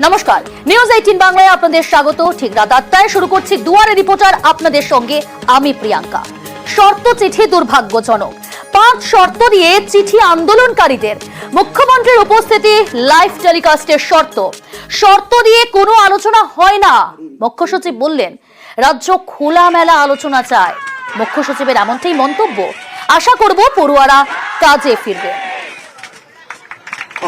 নমস্কার, নিউজ 18 বাংলায় আপনাদের স্বাগত। ঠিক রাত 8টায় শুরু করছি দুয়ারে রিপোর্টার, আপনাদের সঙ্গে আমি প্রিয়াঙ্কা। শর্ত চিঠি দুর্ভাগ্যজনক। 5 শর্ত দিয়ে চিঠি আন্দোলনকারীদের। মুখ্যমন্ত্রীর উপস্থিতি, লাইভ টেলিকাস্টের শর্ত দিয়ে কোনো আলোচনা হয় না। মুখ্য সচিব বললেন রাজ্য খোলামেলা আলোচনা চায়। মুখ্য সচিবের এমনটাই মন্তব্য। আশা করব পড়ুয়ারা কাজে ফিরবে।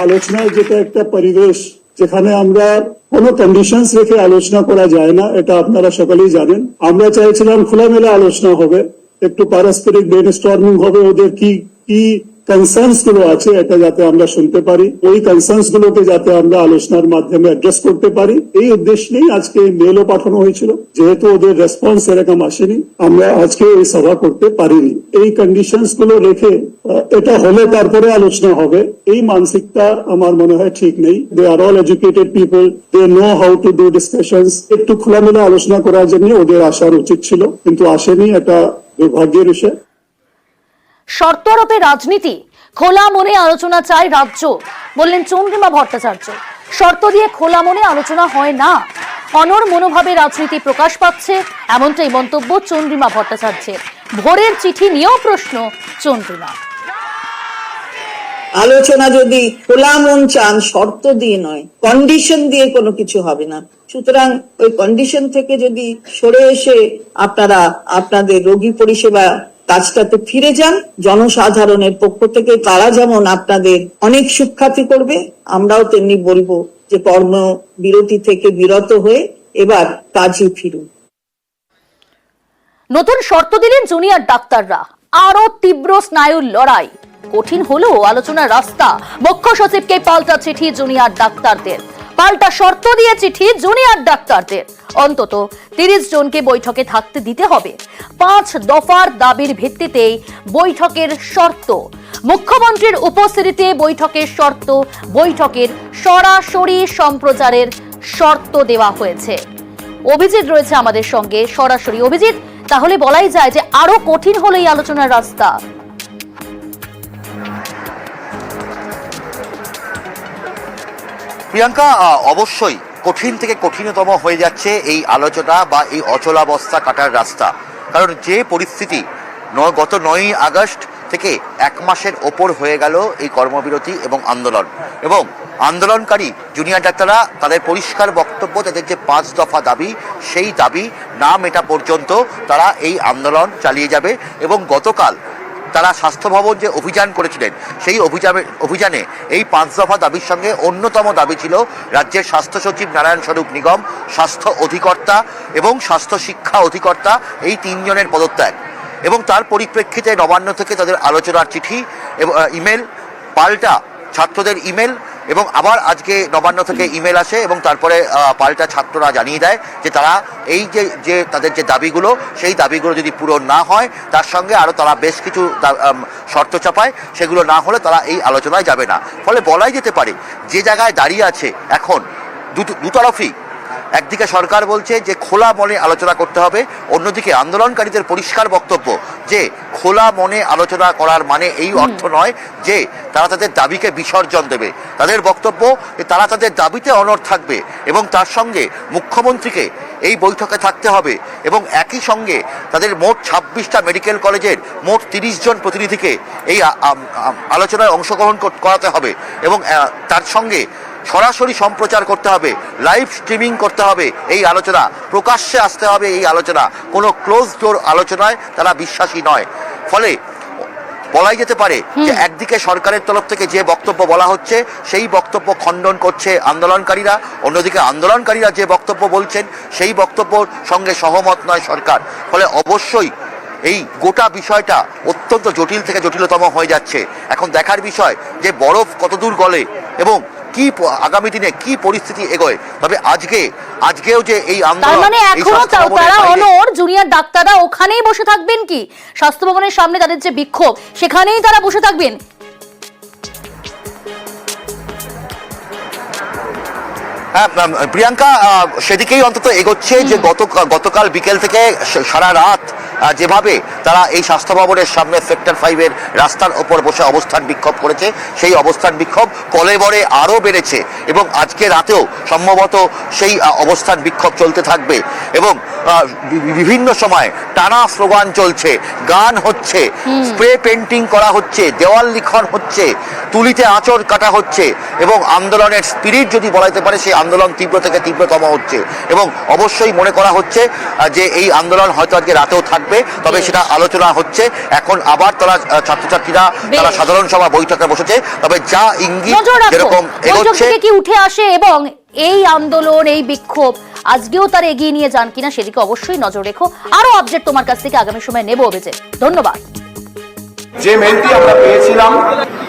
আলোচনায় যেটা একটা পরিবেশ যেখানে আমরা কোনো কন্ডিশনস রেখে আলোচনা করা যায় না, এটা আপনারা সকলেই জানেন। আমরা চাইছিলাম খোলামেলা আলোচনা হবে, একটু পারস্পরিক ব্রেনস্টর্মিং হবে, ওদের কি কি কনসার্নস গুলো আছে এটা যাতে আমরা শুনতে পারি, ওই কনসার্নস গুলোকে যাতে আমরা আলোচনার মাধ্যমে অ্যাড্রেস করতে পারি, এই উদ্দেশ্য নিয়ে আজকে মেলও পাঠানো হয়েছিল। যেহেতু ওদের রেসপন্স এরকম আসেনি, আমরা আজকে এই সভা করতে পারিনি। এই কন্ডিশনস গুলো রেখে এটা হলে তারপরে আলোচনা হবে, এই মানসিকতা আমার মনে হয় ঠিক নেই। They are all educated people, they know how to do discussions. একটু খোলামেলা আলোচনা করার জন্য ওদের আসার উচিত ছিল, কিন্তু আসেনি, এটা দুর্ভাগ্যের বিষয়। শর্ত আরোপে রাজনীতি, খোলা মনে আলোচনা চায় রাজ্য, বললেন চন্দ্রিমা ভট্টাচার্য। শর্ত দিয়ে খোলা মনে আলোচনা হয় না, অনর মনোভাবে রাজনীতি প্রকাশ পাচ্ছে, এমনটাই মন্তব্য চন্দ্রিমা ভট্টাচার্যের। ভোরের চিঠি নিয়েও প্রশ্ন চন্দ্রিমা। আলোচনা যদি খোলা মন চান, শর্ত দিয়ে নয়, কন্ডিশন দিয়ে কোনো কিছু হবে না। সুতরাং ওই কন্ডিশন থেকে যদি সরে এসে আপনারা আপনাদের রোগী পরিষেবা কাজটাতে ফিরে যান, জনসাধারণের পক্ষ থেকে তারা যেমন আপনাদের অনেক সুখ্যাতি করবে, আমরাও তেমনি বলবো যে কর্মবিরতি থেকে বিরত হয়ে এবার কাজে ফিরুন। নতুন শর্ত দিলেন জুনিয়র ডাক্তাররা। আরো তীব্র স্নায়ুর লড়াই। কঠিন হলো আলোচনার রাস্তা। মুখ্য সচিবকে পাল্টা চিঠি জুনিয়র ডাক্তারদের। পাল্টা শর্ত দিয়ে চিঠি জুনিয়র ডাক্তারদের। অন্তত 30 জনকে বৈঠকে থাকতে দিতে হবে। 5 দফার দাবির ভিত্তিতেই বৈঠকের শর্ত। মুখ্যমন্ত্রীর উপস্থিতিতে বৈঠকের শর্ত, বৈঠকের সরাসরি সম্প্রচারের শর্ত দেওয়া হয়েছে। অভিজিৎ রয়েছে আমাদের সঙ্গে সরাসরি। অভিজিৎ, তাহলে বলাই যায় যে আরো কঠিন হলো এই আলোচনার রাস্তা। প্রিয়াঙ্কা, অবশ্যই কঠিন থেকে কঠিনতম হয়ে যাচ্ছে এই আলোচনা বা এই অচলাবস্থা কাটার রাস্তা। কারণ যে পরিস্থিতি গত 9ই আগস্ট থেকে 1 মাসের ওপর হয়ে গেল এই কর্মবিরতি এবং আন্দোলন, এবং আন্দোলনকারী জুনিয়র ডাক্তাররা তাদের পরিষ্কার বক্তব্য, তাদের যে 5 দফা দাবি, সেই দাবি না মেটা পর্যন্ত তারা এই আন্দোলন চালিয়ে যাবে। এবং গতকাল তারা স্বাস্থ্য ভবন যে অভিযান করেছিলেন, সেই অভিযানে এই 5 দফা দাবির সঙ্গে অন্যতম দাবি ছিল রাজ্যের স্বাস্থ্য সচিব নারায়ণ স্বরূপ নিগম, স্বাস্থ্য অধিকর্তা এবং স্বাস্থ্য শিক্ষা অধিকর্তা, এই 3 জনের পদত্যাগ। এবং তার পরিপ্রেক্ষিতে নবান্ন থেকে তাদের আলোচনার চিঠি এবং ইমেল, পাল্টা ছাত্রদের ইমেল, এবং আবার আজকে নবান্ন থেকে ইমেল আসে এবং তারপরে পাল্টা ছাত্ররা জানিয়ে দেয় যে তারা এই যে তাদের যে দাবিগুলো, সেই দাবিগুলো যদি পূরণ না হয়, তার সঙ্গে আরও তারা বেশ কিছু শর্ত চাপায়, সেগুলো না হলে তারা এই আলোচনায় যাবে না। ফলে বলাই যেতে পারে যে জায়গায় দাঁড়িয়ে আছে এখন দুতরফই। একদিকে সরকার বলছে যে খোলা মনে আলোচনা করতে হবে, অন্যদিকে আন্দোলনকারীদের পরিষ্কার বক্তব্য যে খোলা মনে আলোচনা করার মানে এই অর্থ নয় যে তারা তাদের দাবিকে বিসর্জন দেবে। তাদের বক্তব্য যে তারা তাদের দাবিতে অনড় থাকবে এবং তার সঙ্গে মুখ্যমন্ত্রীকে এই বৈঠকে থাকতে হবে, এবং একই সঙ্গে তাদের মোট 26টা মেডিকেল কলেজের মোট 30 জন প্রতিনিধিকে এই আলোচনায় অংশগ্রহণ করাতে হবে, এবং তার সঙ্গে সরাসরি সম্প্রচার করতে হবে, লাইভ স্ট্রিমিং করতে হবে, এই আলোচনা প্রকাশ্যে আসতে হবে। এই আলোচনা কোনো ক্লোজ ডোর আলোচনায় তারা বিশ্বাসী নয়। ফলে বলাই যেতে পারে যে একদিকে সরকারের তরফ থেকে যে বক্তব্য বলা হচ্ছে, সেই বক্তব্য খণ্ডন করছে আন্দোলনকারীরা, অন্যদিকে আন্দোলনকারীরা যে বক্তব্য বলছেন, সেই বক্তব্যর সঙ্গে সহমত নয় সরকার। ফলে অবশ্যই এই গোটা বিষয়টা অত্যন্ত জটিল থেকে জটিলতম হয়ে যাচ্ছে। এখন দেখার বিষয় যে বরফ কতদূর গলে এবং কি আগামী দিনে কি পরিস্থিতি এগোয়। তবে আজকেও যে এই আন্দোলন, মানে এখনো তারা অনড় জুনিয়র ডাক্তাররা ওখানেই বসে থাকবেন কি? স্বাস্থ্য ভবনের সামনে তাদের যে বিক্ষোভ, সেখানেই তারা বসে থাকবেন? প্রিয়াঙ্কা, সেদিকেই অন্তত এগোচ্ছে যে গতকাল বিকেল থেকে সারা রাত যেভাবে তারা এই স্বাস্থ্য ভবনের সামনে সেক্টর 5-এর রাস্তার ওপর বসে অবস্থান বিক্ষোভ করেছে, সেই অবস্থান বিক্ষোভ কলেবরে আরও বেড়েছে এবং আজকে রাতেও সম্ভবত সেই অবস্থান বিক্ষোভ চলতে থাকবে এবং বিভিন্ন সময় টানা স্লোগান চলছে, গান হচ্ছে, স্প্রে পেন্টিং করা হচ্ছে, দেওয়াল লিখন হচ্ছে, তুলিতে আঁচড় কাটা হচ্ছে এবং আন্দোলনের স্পিরিট যদি বলা যেতে পারে সেই আন্দোলন তীব্র থেকে তীব্রতম হচ্ছে এবং অবশ্যই মনে করা হচ্ছে যে এই আন্দোলন হয়তো আজকে রাতেও থাকবে, তবে সেটা আলোচনা হচ্ছে। এখন আবার তারা ছাত্রছাত্রীরা তারা সাধারণ সভা বৈঠকে বসেছে, তবে যা ইঙ্গিত যেরকম এগোচ্ছে কি উঠে আসে এবং এই আন্দোলন এই বিক্ষোভ আজকেও তারা এগিয়ে নিয়ে যান কিনা সেদিকে অবশ্যই নজর রেখো। আরো আপডেট তোমার কাছ থেকে আগামী সময় নেবো অভিজিৎ, ধন্যবাদ। যে মেলটি আমরা পেয়েছিলাম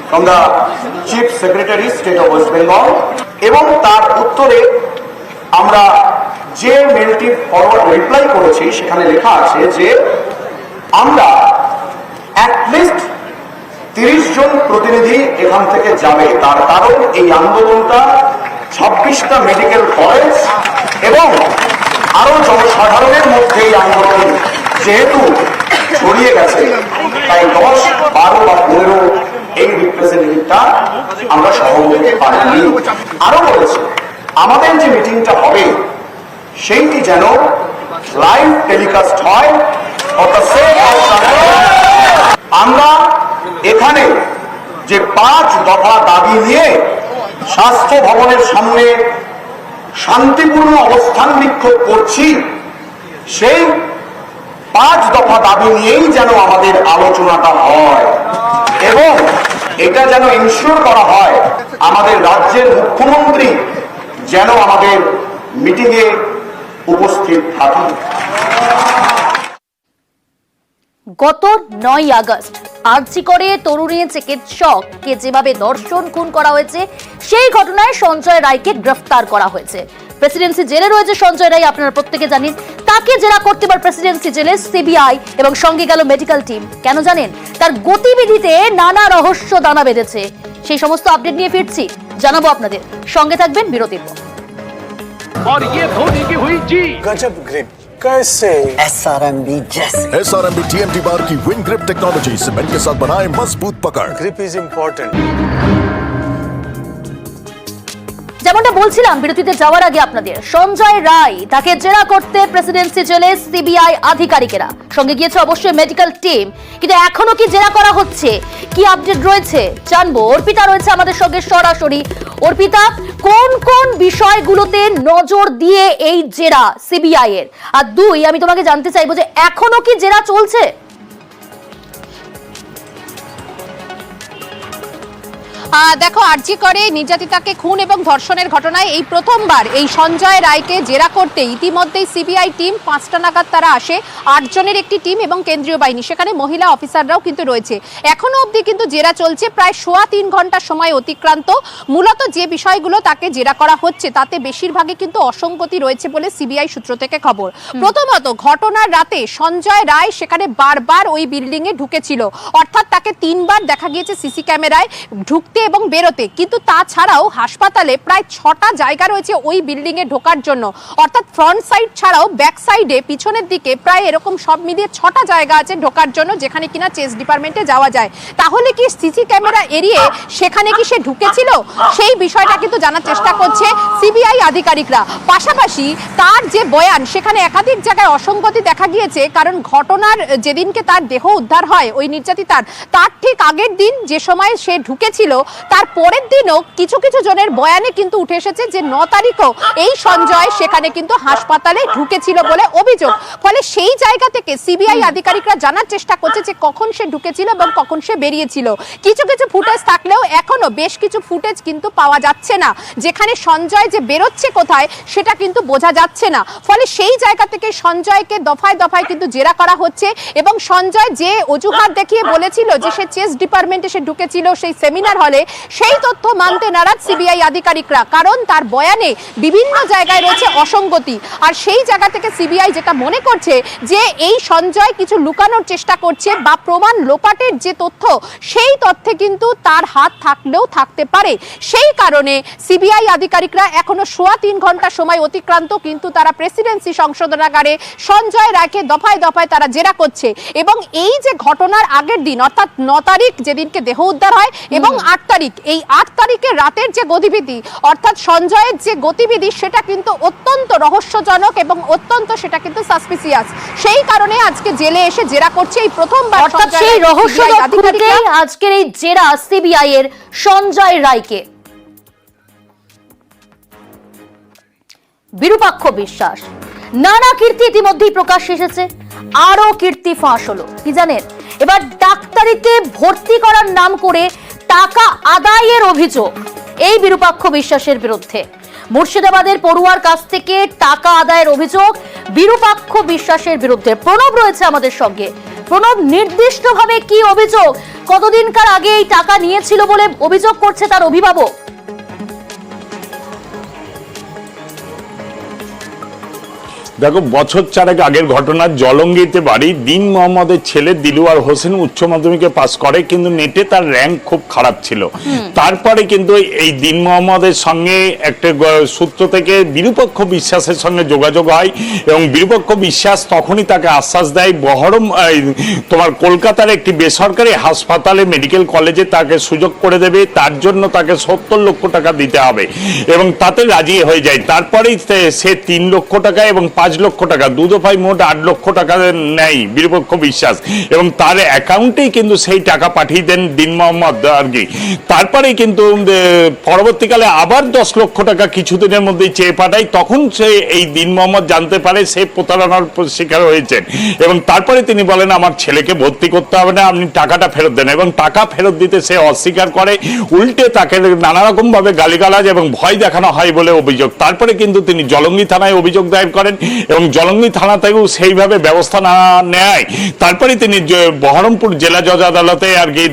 from the chief secretary state of West Bengal এবং তার উত্তরে আমরা যে মেলটি ফরওয়ার্ড রিপ্লাই করেছি সেখানে লেখা আছে যে আমরা অ্যাটলিস্ট 30 জন প্রতিনিধি এখান থেকে যাবে, তার কারণ এই আন্দোলনটা 26টা মেডিকেল কলেজ এবং আরো জনসাধারণের মধ্যে এই আন্দোলন যেহেতু ছড়িয়ে গেছে তাই 10, 12 বা 15 এই রিপ্রেজেন্টেটিভটা আমরা সহ হতে পারিনি। আরো বলেছে আমাদের যে মিটিংটা হবে সেইটি যেন লাইভ টেলিকাস্ট হয়। আমরা এখানে যে 5 দফা দাবি নিয়ে স্বাস্থ্য ভবনের সামনে শান্তিপূর্ণ অবস্থান বিক্ষোভ করছি, সেই 5 দফা দাবি নিয়েই যেন আমাদের আলোচনাটা হয় এবং এটা যেন ইনশিওর করা হয় আমাদের রাজ্যের মুখ্যমন্ত্রী যেন আমাদের মিটিংয়ে উপস্থিত থাকেন। গত 9 আগস্ট আরজি করে তরুণী চিকিৎসককে যেভাবে ধর্ষণ খুন করা হয়েছে সেই ঘটনায় সঞ্জয় রায়কে গ্রেফতার করা হয়েছে। প্রেসিডেন্সি জেলে রয়েছে সঞ্জয় রায়, আপনারা প্রত্যেকে জানেন। তাকে জেরা করতে পারে প্রেসিডেন্সি জেলে সিবিআই এবং সঙ্গে গেল মেডিকেল টিম। কেন জানেন? তার গতিবিধিতে নানা রহস্য দানা বেঁধেছে। সেই সমস্ত আপডেট নিয়ে ফিরছি, জানাবো আপনাদের। সঙ্গে থাকবেন বিরতির পর। और ये धोनी की हुई जी गजब ग्रिप कैसे SRMB जैसे SRMB TMT बार की विंग ग्रिप टेक्नोलॉजी सीमेंट के साथ बनाए मजबूत पकड़। Grip is important. যেমনটা বলছিলাম বিরতিতে যাওয়ার আগে আপনাদের, সঞ্জয় রায় তাকে জেরা করতে প্রেসিডেন্সি জেলে সিবিআই আধিকারিকেরা, সঙ্গে গিয়েছে অবশ্যই মেডিকেল টিম। কিন্তু এখনো কি জেরা করা হচ্ছে, কি আপডেট রয়েছে জানবো। অর্পিতা রয়েছে আমাদের সঙ্গে সরাসরি। অর্পিতা, কোন কোন বিষয়গুলোতে নজর দিয়ে এই জেরা সিবিআই এর? আর 2, আমি তোমাকে জানতে চাইবো যে এখনো কি জেরা চলছে? দেখো, আরজি করে নির্যাতিতাকে খুন এবং ধর্ষণের ঘটনায় এই প্রথমবার এই সঞ্জয় রায়কে জেরা করতে ইতিমধ্যেই সিবিআই টিম 5টা নাগাদ তারা আসে। 8 জনের একটি টিম এবং কেন্দ্রীয় বাহিনী, সেখানে মহিলা অফিসাররাও কিন্তু রয়েছে। এখনো অবধি কিন্তু জেরা চলছে, প্রায় 3.25 ঘন্টা সময় অতিক্রান্ত। মূলত যে বিষয়গুলো তাকে জেরা করা হচ্ছে তাতে বেশিরভাগই কিন্তু অসঙ্গতি রয়েছে বলে সিবিআই সূত্র থেকে খবর। প্রথমত, ঘটনার রাতে সঞ্জয় রায় সেখানে বারবার ওই বিল্ডিং এ ঢুকেছিল, অর্থাৎ তাকে 3 বার দেখা গিয়েছে সিসি ক্যামেরায় ঢুকতে এবং বেরোতে। কিন্তু তাছাড়াও হাসপাতালে প্রায় 6টা জায়গা রয়েছে ওই বিল্ডিং এ ঢোকার জন্য, অর্থাৎ ফ্রন্ট সাইড ছাড়াও ব্যাক সাইডে পিছনের দিকে প্রায় এরকম সব মিলিয়ে 6টা জায়গা আছে ঢোকার জন্য, যেখানে কিনা চেস্ট ডিপার্টমেন্টে যাওয়া যায়। তাহলে কি সিসি ক্যামেরা এড়িয়ে সেখানে কি সে ঢুকেছিল, সেই বিষয়টা কিন্তু জানার চেষ্টা করছে সিবিআই আধিকারিকরা। পাশাপাশি তার যে বয়ান, সেখানে একাধিক জায়গায় অসঙ্গতি দেখা গিয়েছে। কারণ ঘটনার যেদিনকে তার দেহ উদ্ধার হয় ওই নির্যাতিতার, তার ঠিক আগের দিন যে সময় সে ঢুকেছিল তার পরের দিনও কিছু কিছু জনের বয়ানে কিন্তু উঠে এসেছে যে 9 তারিখও এই সঞ্জয় সেখানে কিন্তু হাসপাতালে ঢুকেছিল বলে অভিযোগ। ফলে সেই জায়গা থেকে সিবিআই আধিকারিকরা জানার চেষ্টা করছে যে কখন সে ঢুকেছিল এবং কখন সে বেরিয়েছিল। কিছু কিছু ফুটেজ থাকলেও এখনো বেশ কিছু ফুটেজ কিন্তু পাওয়া যাচ্ছে না, যেখানে সঞ্জয় যে বেরোচ্ছে কোথায় সেটা কিন্তু বোঝা যাচ্ছে না। ফলে সেই জায়গা থেকে সঞ্জয়কে দফায় দফায় কিন্তু জেরা করা হচ্ছে এবং সঞ্জয় যে অজুহাত দেখিয়ে বলেছিল যে সে চেস্ট ডিপার্টমেন্টে সে ঢুকেছিল সেই সেমিনার হলে, সেই সেই তথ্য মানতে নারাজ সিবিআই আধিকারিকরা, কারণ তার বয়ানে বিভিন্ন জায়গায় রয়েছে অসঙ্গতি। আর সেই জায়গা থেকে সিবিআই যেটা মনে করছে যে এই সঞ্জয় কিছু লুকানোর চেষ্টা করছে বা প্রমাণ লোপাটের যে তথ্য, সেই তথ্যে কিন্তু তার হাত থাকলেও থাকতে পারে। সেই কারণে সিবিআই আধিকারিকরা এখনো 3.25 ঘন্টা সময় অতিক্রান্ত, কিন্তু তারা প্রেসিডেন্সি সংশোধনাগারে সঞ্জয় রায়কে দফায় দফায় তারা জেরা করছে। এবং এই যে ঘটনার আগের দিন অর্থাৎ 9 তারিখ যেদিনকে দেহ উদ্ধার হয় এবং 8 তারিখ, এই 8 তারিখের রাতের যে গতিবিধি অর্থাৎ সঞ্জয়ের যে গতিবিধি, সেটা কিন্তু অত্যন্ত রহস্যজনক এবং অত্যন্ত সেটা কিন্তু সাসপিসিয়াস। সেই কারণে আজকে জেলে এসে জেরা করছে এই প্রথমবার। অর্থাৎ সেই রহস্যজনক খুঁটিতেই আজকের এই জেরা সিবিআই এর সঞ্জয় রায়কে। বিরূপাক্ষ বিশ্বাস, নানা কীর্তি ইতিমধ্যেই প্রকাশ এসেছে, আরো কীর্তি ফাঁস হলো। কি জানেন, এবার ডাক্তারিতে ভর্তি করার নাম করে টাকা আদায়ের অভিযোগ এই বিরূপাক্ষ বিশ্বাসের বিরুদ্ধে। মুর্শিদাবাদের পড়ুয়ার কাছ থেকে টাকা আদায়ের অভিযোগ বিরূপাক্ষ বিশ্বাসের বিরুদ্ধে। প্রণব রয়েছে আমাদের সঙ্গে। প্রণব, নির্দিষ্টভাবে কি অভিযোগ? কতদিনকার আগে এই টাকা নিয়েছিল বলে অভিযোগ করছে তার অভিভাবক? দেখো, বছর 4 আগের ঘটনা। জলঙ্গিতে বাড়ি। দিন মোহাম্মদের ছেলে দিলওয়ার হোসেন উচ্চ মাধ্যমিকে পাস করে, কিন্তু নেটে তার র্যাঙ্ক খুব খারাপ ছিল। তারপরে কিন্তু এই দিন মোহাম্মদের সঙ্গে একটা সূত্র থেকে বিরূপাক্ষ বিশ্বাসের সঙ্গে যোগাযোগ হয় এবং বিরূপাক্ষ বিশ্বাস তখনই তাকে আশ্বাস দেয় বহরম তোমার কলকাতার একটি বেসরকারি হাসপাতালে মেডিকেল কলেজে তাকে সুযোগ করে দেবে, তার জন্য তাকে 70 লক্ষ টাকা দিতে হবে এবং তাতে রাজি হয়ে যায়। তারপরেই সে 3 লক্ষ টাকা এবং 5 লক্ষ টাকা, দু দফায় মোট 8 লক্ষ টাকা নেয় বিরূপাক্ষ বিশ্বাস এবং তার অ্যাকাউন্টেই কিন্তু সেই টাকা পাঠিয়ে দেন দিন মোহাম্মদ আর কি। তারপরে কিন্তু পরবর্তীকালে আবার 10 লক্ষ টাকা কিছুদিনের মধ্যেই চেয়ে পাঠায়। তখন সে এই দিন মোহাম্মদ জানতে পারে সে প্রতারণার শিকার হয়েছেন এবং তারপরে তিনি বলেন আমার ছেলেকে ভর্তি করতে হবে না, আপনি টাকাটা ফেরত দেন। এবং টাকা ফেরত দিতে সে অস্বীকার করে, উল্টে তাকে নানা রকম ভাবে গালিগালাজ এবং ভয় দেখানো হয় বলে অভিযোগ। তারপরে কিন্তু তিনি জলঙ্গি থানায় অভিযোগ দায়ের করেন এবং জলঙ্গি থানা থেকেও সেইভাবে ব্যবস্থা না নেয়। তারপরে তিনি বহরমপুর জেলা জজ আদালতে আর কি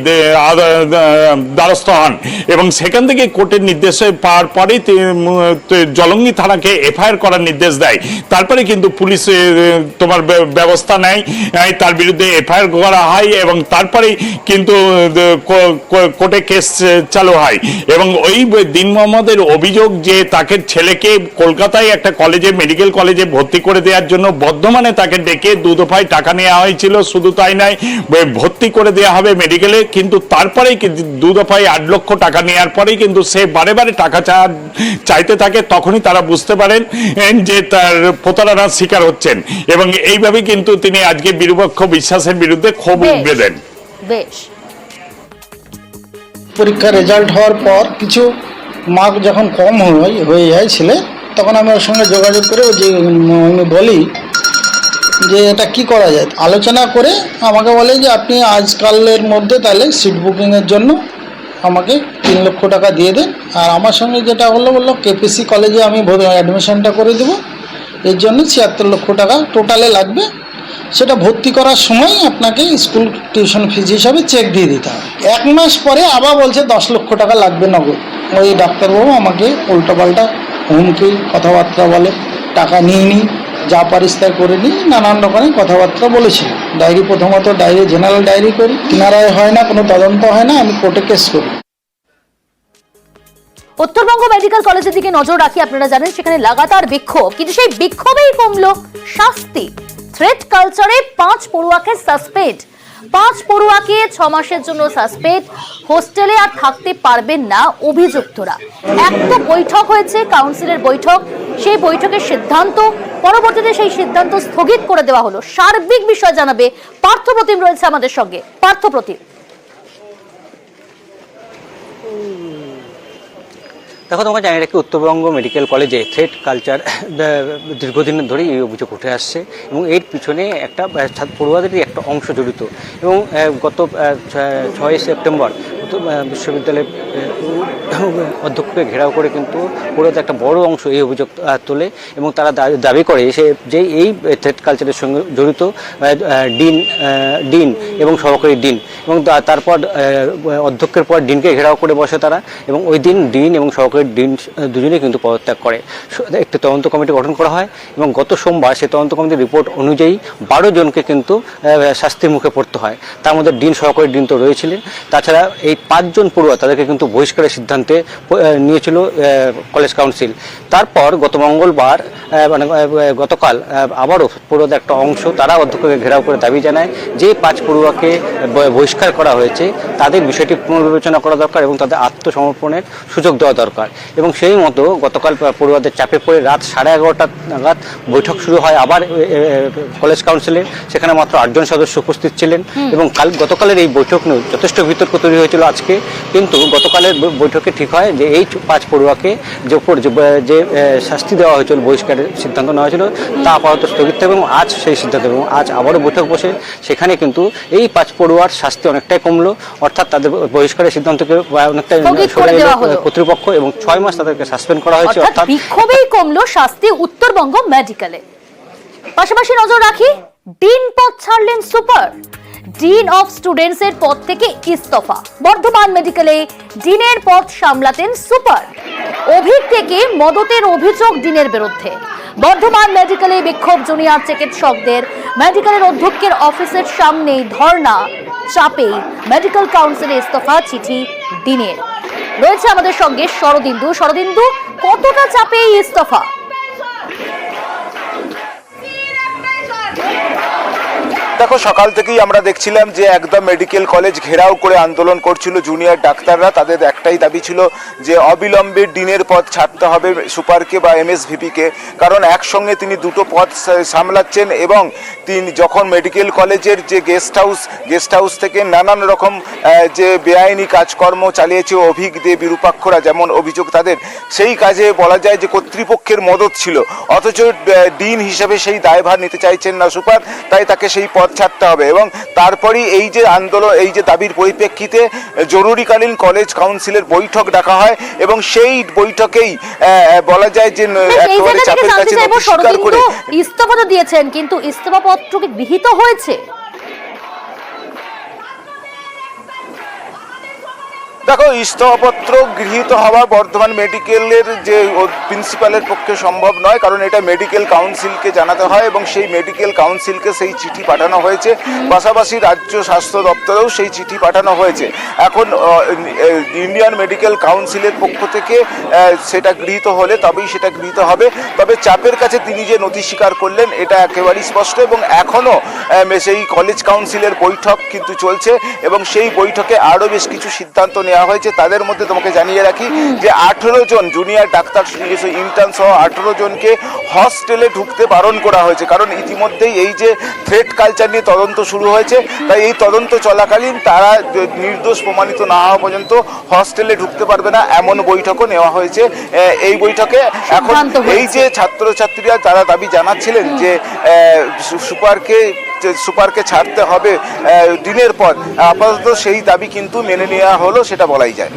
দ্বারস্থ হন এবং সেখান থেকে কোর্টের নির্দেশ পাওয়ার পরেই জলঙ্গি থানাকে এফআইআর করার নির্দেশ দেয়। তারপরে কিন্তু পুলিশ তোমার ব্যবস্থা নেয়, তার বিরুদ্ধে এফআইআর করা হয় এবং তারপরেই কিন্তু কোর্টে কেস চালু হয়। এবং ওই দিন মোহাম্মদের অভিযোগ যে তাকে ছেলেকে কলকাতায় একটা কলেজে মেডিকেল কলেজে ভর্তি করে দেওয়ার জন্য বর্ধমানে তাকে ডেকে 2 দফায় টাকা নেওয়া হয়েছিল। শুধু তাই নয়, ভর্তি করে দেওয়া হবে মেডিকেলে, কিন্তু তারপরেই 2 দফায় 8 লক্ষ টাকা নেওয়ার পরেই কিন্তু সে বারে বারে টাকা চাইতে থাকে। তখনই তারা বুঝতে পারেন যে তার প্রতারণার শিকার হচ্ছেন এবং এইভাবে কিন্তু তিনি আজকে বিরূপাক্ষ বিশ্বাসের বিরুদ্ধে ক্ষোভ উগড়ে দেন। বেশ, পরীক্ষার রেজাল্ট হওয়ার পর কিছু মার্ক যখন কম হয়ে যায় ছেলে, তখন আমি ওর সঙ্গে যোগাযোগ করে আমি বলি যে এটা কি করা যায়। আলোচনা করে আমাকে বলে যে আপনি আজকালের মধ্যে তাহলে সিট বুকিংয়ের জন্য আমাকে 3 লক্ষ টাকা দিয়ে দেন। আর আমার সঙ্গে যেটা বললো কেপিসি কলেজে আমি অ্যাডমিশনটা করে দেবো, এর জন্য 76 লক্ষ টাকা টোটালে লাগবে। সেটা ভর্তি করার সময় আপনাকে স্কুল টিউশন ফিজ হিসাবে চেক দিয়ে দিতে হবে। 1 মাস পরে আবার বলছে 10 লক্ষ টাকা লাগবে নগদ। ওই ডাক্তারবাবু আমাকে উল্টোপাল্টা হুমকি কথাবার্তা বলে, টাকা নিয়ে নিই, যা পারিস তাই করে নিই, নানান রকমের কথাবার্তা বলেছিল। ডায়েরি প্রথমত জেনারেল ডায়েরি করি, কিনারায় হয় না, কোনো তদন্ত হয় না, আমি কোর্টে কেস করি। উত্তরবঙ্গ মেডিকেল কলেজের দিকে নজর রাখি। আপনারা জানেন সেখানে লাগাতার বিক্ষোভ, কিন্তু সেই বিক্ষোভেই কমলো শাস্তি। থ্রেট কালচারে 5 পড়ুয়াকে সাসপেন্ড। 5 পড়ুয়াকে 6 মাসের জন্য সাসপেন্ড। হোস্টেলে আর থাকতে পারবেন না অভিযুক্তরা। একটা বৈঠক হয়েছে, কাউন্সিলের বৈঠক। সেই বৈঠকের সিদ্ধান্ত পরবর্তীতে সেই সিদ্ধান্ত স্থগিত করে দেওয়া হলো। সার্বিক বিষয় জানাবে পার্থপ্রতিম রয়েছে আমাদের সঙ্গে। পার্থপ্রতিম, দেখো, তোমাকে জানিয়ে রাখি, উত্তরবঙ্গ মেডিকেল কলেজে থ্রেট কালচার দীর্ঘদিন ধরেই এই অভিযোগ উঠে আসছে এবং এর পিছনে একটা পড়ুয়াদেরই একটা অংশ জড়িত। এবং গত 6 সেপ্টেম্বর বিশ্ববিদ্যালয়ের অধ্যক্ষকে ঘেরাও করে কিন্তু পড়ুয়াদের একটা বড় অংশ এই অভিযোগ তোলে এবং তারা দাবি করে যে এই থ্রেট কালচারের সঙ্গে জড়িত ডিন এবং সহকারী ডিন, এবং তারপর অধ্যক্ষের পর ডিনকে ঘেরাও করে বসে তারা, এবং ওই দিন ডিন এবং সহকারী ডিন দুজনেই কিন্তু পদত্যাগ করে। একটি তদন্ত কমিটি গঠন করা হয় এবং গত সোমবার সেই তদন্ত কমিটির রিপোর্ট অনুযায়ী 12 জনকে কিন্তু শাস্তির মুখে পড়তে হয়। তার মধ্যে ডিন, সহকারী ডিন তো রয়েছিলেন, তাছাড়া এই 5 জন পড়ুয়া তাদেরকে কিন্তু বহিষ্কারের সিদ্ধান্তে নিয়েছিল কলেজ কাউন্সিল। তারপর গত মঙ্গলবার মানে গতকাল আবারও পড়ুয়াদের একটা অংশ তারা অধ্যক্ষকে ঘেরাও করে দাবি জানায় যে 5 পড়ুয়াকে বহিষ্কার করা হয়েছে তাদের বিষয়টি পুনর্বিবেচনা করা দরকার এবং তাদের আত্মসমর্পণের সুযোগ দেওয়া দরকার। এবং সেই মতো গতকাল পড়ুয়াদের চাপে পড়ে রাত 11:30 নাগাদ বৈঠক শুরু হয় আবার কলেজ কাউন্সিলে। সেখানে মাত্র 8 জন সদস্য উপস্থিত ছিলেন এবং গতকালের এই বৈঠক নিয়ে যথেষ্ট বিতর্ক তৈরি হয়েছিল আজকে। কিন্তু গতকালের বৈঠকে ঠিক হয় যে এই 5 পড়ুয়াকে যে শাস্তি দেওয়া হয়েছিল, বহিষ্কারের সিদ্ধান্ত নেওয়া হয়েছিল, তা আপাতত স্থগিত থাকবে এবং আজ সেই সিদ্ধান্ত এবং আজ আবারও বৈঠক বসে। সেখানে কিন্তু এই 5 পড়ুয়ার শাস্তি অনেকটাই কমলো, অর্থাৎ তাদের বহিষ্কারের সিদ্ধান্তকে অনেকটাই কর্তৃপক্ষ এবং 6 মাস তাদেরকে সাসপেন্ড করা হয়েছে। অর্থাৎ বিক্ষোভেই কমলো শাস্তি উত্তরবঙ্গ মেডিকেলে। পাশাপাশি নজর রাখি, ডিন পদ ছাড়লেন সুপার। ডিন অফ স্টুডেন্টস এর পদ থেকে ইস্তফা। বর্ধমান মেডিকেলে ডিনের পদ সামলাতেন সুপার। অভিক থেকে মদতের অভিযোগ ডিনের বিরুদ্ধে। বর্ধমান মেডিকেলে বিক্ষোভ জুনিয়র চিকিৎসকদের। মেডিকেলের অধ্যক্ষের অফিসের সামনেই ধর্ণা, চাপেই মেডিকেল কাউন্সিলে ইস্তফা চিঠি ডিনের। রয়েছে আমাদের সঙ্গে শরদিন্দু। শরদিন্দু, কতটা চাপে এই ইস্তফা? দেখো, সকাল থেকেই আমরা দেখছিলাম যে একদম মেডিকেল কলেজ ঘেরাও করে আন্দোলন করছিল জুনিয়র ডাক্তাররা। তাদের একটাই দাবি ছিল যে অবিলম্বে ডিনের পদ ছাড়তে হবে সুপারকে বা এমএসভিপিকে, কারণ একসঙ্গে তিনি 2টো পদ সামলাচ্ছেন এবং তিনি যখন মেডিকেল কলেজের যে গেস্ট হাউস থেকে নানান রকম যে বেআইনি কাজকর্ম চালিয়েছে অভিক দে বিরূপাক্ষরা, যেমন অভিযোগ তাদের, সেই কাজে বলা যায় যে কর্তৃপক্ষের মদত ছিল, অথচ ডিন হিসেবে সেই দায়ভার নিতে চাইছেন না সুপার, তাই তাকে সেই পদ ছাড়তে হবে। এবং তারপরই এই যে আন্দোলন, এই যে দাবির পরিপ্রেক্ষিতে জরুরিকালীন কলেজ কাউন্সিলের বৈঠক ডাকা হয় এবং সেই বৈঠকেই বলা যায় যে একেবারে চাপের কাছে স্বীকার করে ইস্তফা তো দিয়েছেন, কিন্তু ইস্তফা পত্র কি গৃহীত হয়েছে? দেখো, ইস্তফাপত্র গৃহীত হওয়া বর্ধমান মেডিকেলের যে প্রিন্সিপালের পক্ষে সম্ভব নয়, কারণ এটা মেডিকেল কাউন্সিলকে জানাতে হয় এবং সেই মেডিকেল কাউন্সিলকে সেই চিঠি পাঠানো হয়েছে। পাশাপাশি রাজ্য স্বাস্থ্য দপ্তরেও সেই চিঠি পাঠানো হয়েছে। এখন ইন্ডিয়ান মেডিকেল কাউন্সিলের পক্ষ থেকে সেটা গৃহীত হলে তবেই সেটা গৃহীত হবে। তবে চাপের কাছে তিনি যে নথি স্বীকার করলেন এটা একেবারেই স্পষ্ট এবং এখনও সেই কলেজ কাউন্সিলের বৈঠক কিন্তু চলছে এবং সেই বৈঠকে আরও বেশ কিছু সিদ্ধান্ত নেওয়া হয়েছে। তাদের মধ্যে তোমাকে জানিয়ে রাখি যে 18 জন জুনিয়র ডাক্তার ইন্টার্ন সহ 18 জনকে হস্টেলে ঢুকতে বারণ করা হয়েছে, কারণ ইতিমধ্যেই এই যে থ্রেট কালচার নিয়ে তদন্ত শুরু হয়েছে, তাই এই তদন্ত চলাকালীন তারা নির্দোষ প্রমাণিত না হওয়া পর্যন্ত হস্টেলে ঢুকতে পারবে না, এমন বৈঠকও নেওয়া হয়েছে। এই বৈঠকে এখন এই যে ছাত্রছাত্রীরা তারা দাবি জানাচ্ছিলেন যে সুপারকে ছাড়তে হবে ডিনের পদ, আপাতত সেই দাবি কিন্তু মেনে নেওয়া হলো, সেটা বলাই যায়।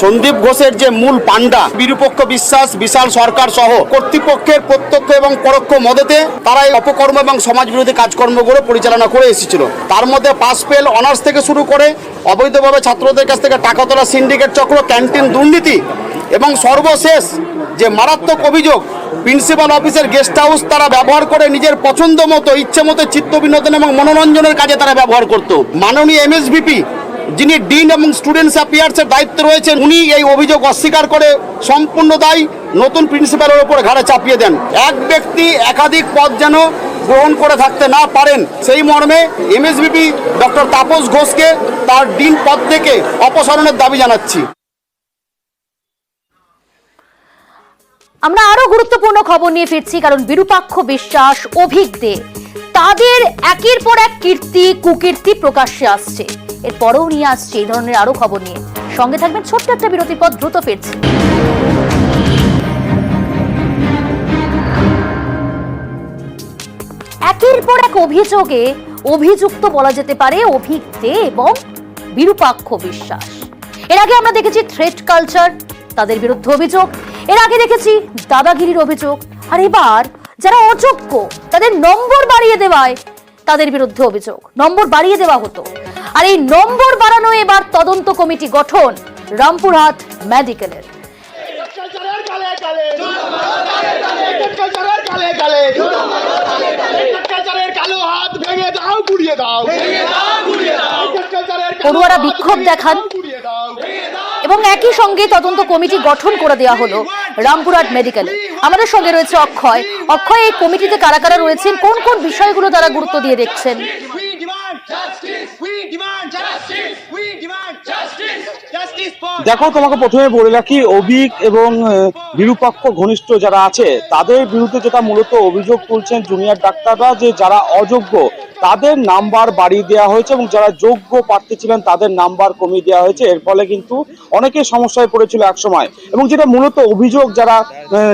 সন্দীপ ঘোষের যে মূল পান্ডা বিরূপক্ষ বিশ্বাস, বিশাল সরকার সহ কর্তৃপক্ষের প্রত্যক্ষ এবং পরোক্ষ মদতে তারা এই অপকর্ম এবং সমাজ বিরোধী কাজকর্মগুলো পরিচালনা করে এসেছিল। তার মধ্যে পাস ফেল, অনার্স থেকে শুরু করে অবৈধভাবে ছাত্রদের কাছ থেকে টাকা তোলা, সিন্ডিকেট চক্র, ক্যান্টিন দুর্নীতি এবং সর্বশেষ যে মারাত্মক অভিযোগ, প্রিন্সিপাল অফিসের গেস্ট হাউস তারা ব্যবহার করে নিজের পছন্দ মতো, ইচ্ছে মতো চিত্ত বিনোদন এবং মনোরঞ্জনের কাজে তারা ব্যবহার করত। মাননীয় এমএসভিপি যিনি ডিন এবং স্টুডেন্টস অ্যাফেয়ার্সের দায়িত্বে রয়েছেন, উনি এই অভিযোগ অস্বীকার করে সম্পূর্ণ দায় নতুন প্রিন্সিপালের ওপর ঘাড়ে চাপিয়ে দেন। এক ব্যক্তি একাধিক পদ যেন গ্রহণ করে থাকতে না পারেন, সেই মর্মে এমএসভিপি ডক্টর তাপস ঘোষকে তার ডিন পদ থেকে অপসারণের দাবি জানাচ্ছি। আমরা আরো গুরুত্বপূর্ণ খবর নিয়ে ফিরছি, কারণ বিরূপাক্ষ বিশ্বাস, অভিক দে, তাদের একের পর এক কীর্তি কুকীর্তি প্রকাশ্যে আসছে। এরপরেও নিয়ে আসছে এই ধরনের আরো খবর নিয়ে। সঙ্গে থাকবেন, ছোট্ট একটা বিরতির পর দ্রুত ফিরছি। একের পর এক অভিযোগে অভিযুক্ত বলা যেতে পারে অভিক দে এবং বিরূপাক্ষ বিশ্বাস। এর আগে আমরা দেখেছি থ্রেট কালচার, তাদের বিরুদ্ধে অভিযোগ। এর আগে দেখেছি দাদাগিরির অভিযোগ। আর এবার যারা অযোগ্য তাদের নম্বর বাড়িয়ে দেওয়ায় তাদের বিরুদ্ধে অভিযোগ। নম্বর বাড়িয়ে দেওয়া হতো, আর এই নম্বর বাড়ানো এবার তদন্ত কমিটি গঠন রামপুরহাট মেডিকেলের। পড়ুয়ারা বিক্ষোভ দেখান এবং একই সঙ্গে তদন্ত কমিটি গঠন করে দেওয়া হলো রামপুরহাট মেডিকেলে। আমাদের সঙ্গে রয়েছে অক্ষয়। অক্ষয়, এই কমিটিতে কারা কারা রয়েছেন, কোন কোন বিষয়গুলো তারা গুরুত্ব দিয়ে দেখছেন? দেখো, তোমাকে প্রথমে বলে রাখি, অভিক এবং বিরূপাক্ষ ঘনিষ্ঠ যারা আছে তাদের বিরুদ্ধে যেটা মূলত অভিযোগ তুলছেন জুনিয়র ডাক্তাররা, যে যারা অযোগ্য তাদের নাম্বার বাড়িয়ে দেওয়া হয়েছে এবং যারা যোগ্য প্রার্থী ছিলেন তাদের নাম্বার কমিয়ে দেওয়া হয়েছে। এর ফলে কিন্তু অনেকে সমস্যায় পড়েছিল একসময়। এবং যেটা মূলত অভিযোগ যারা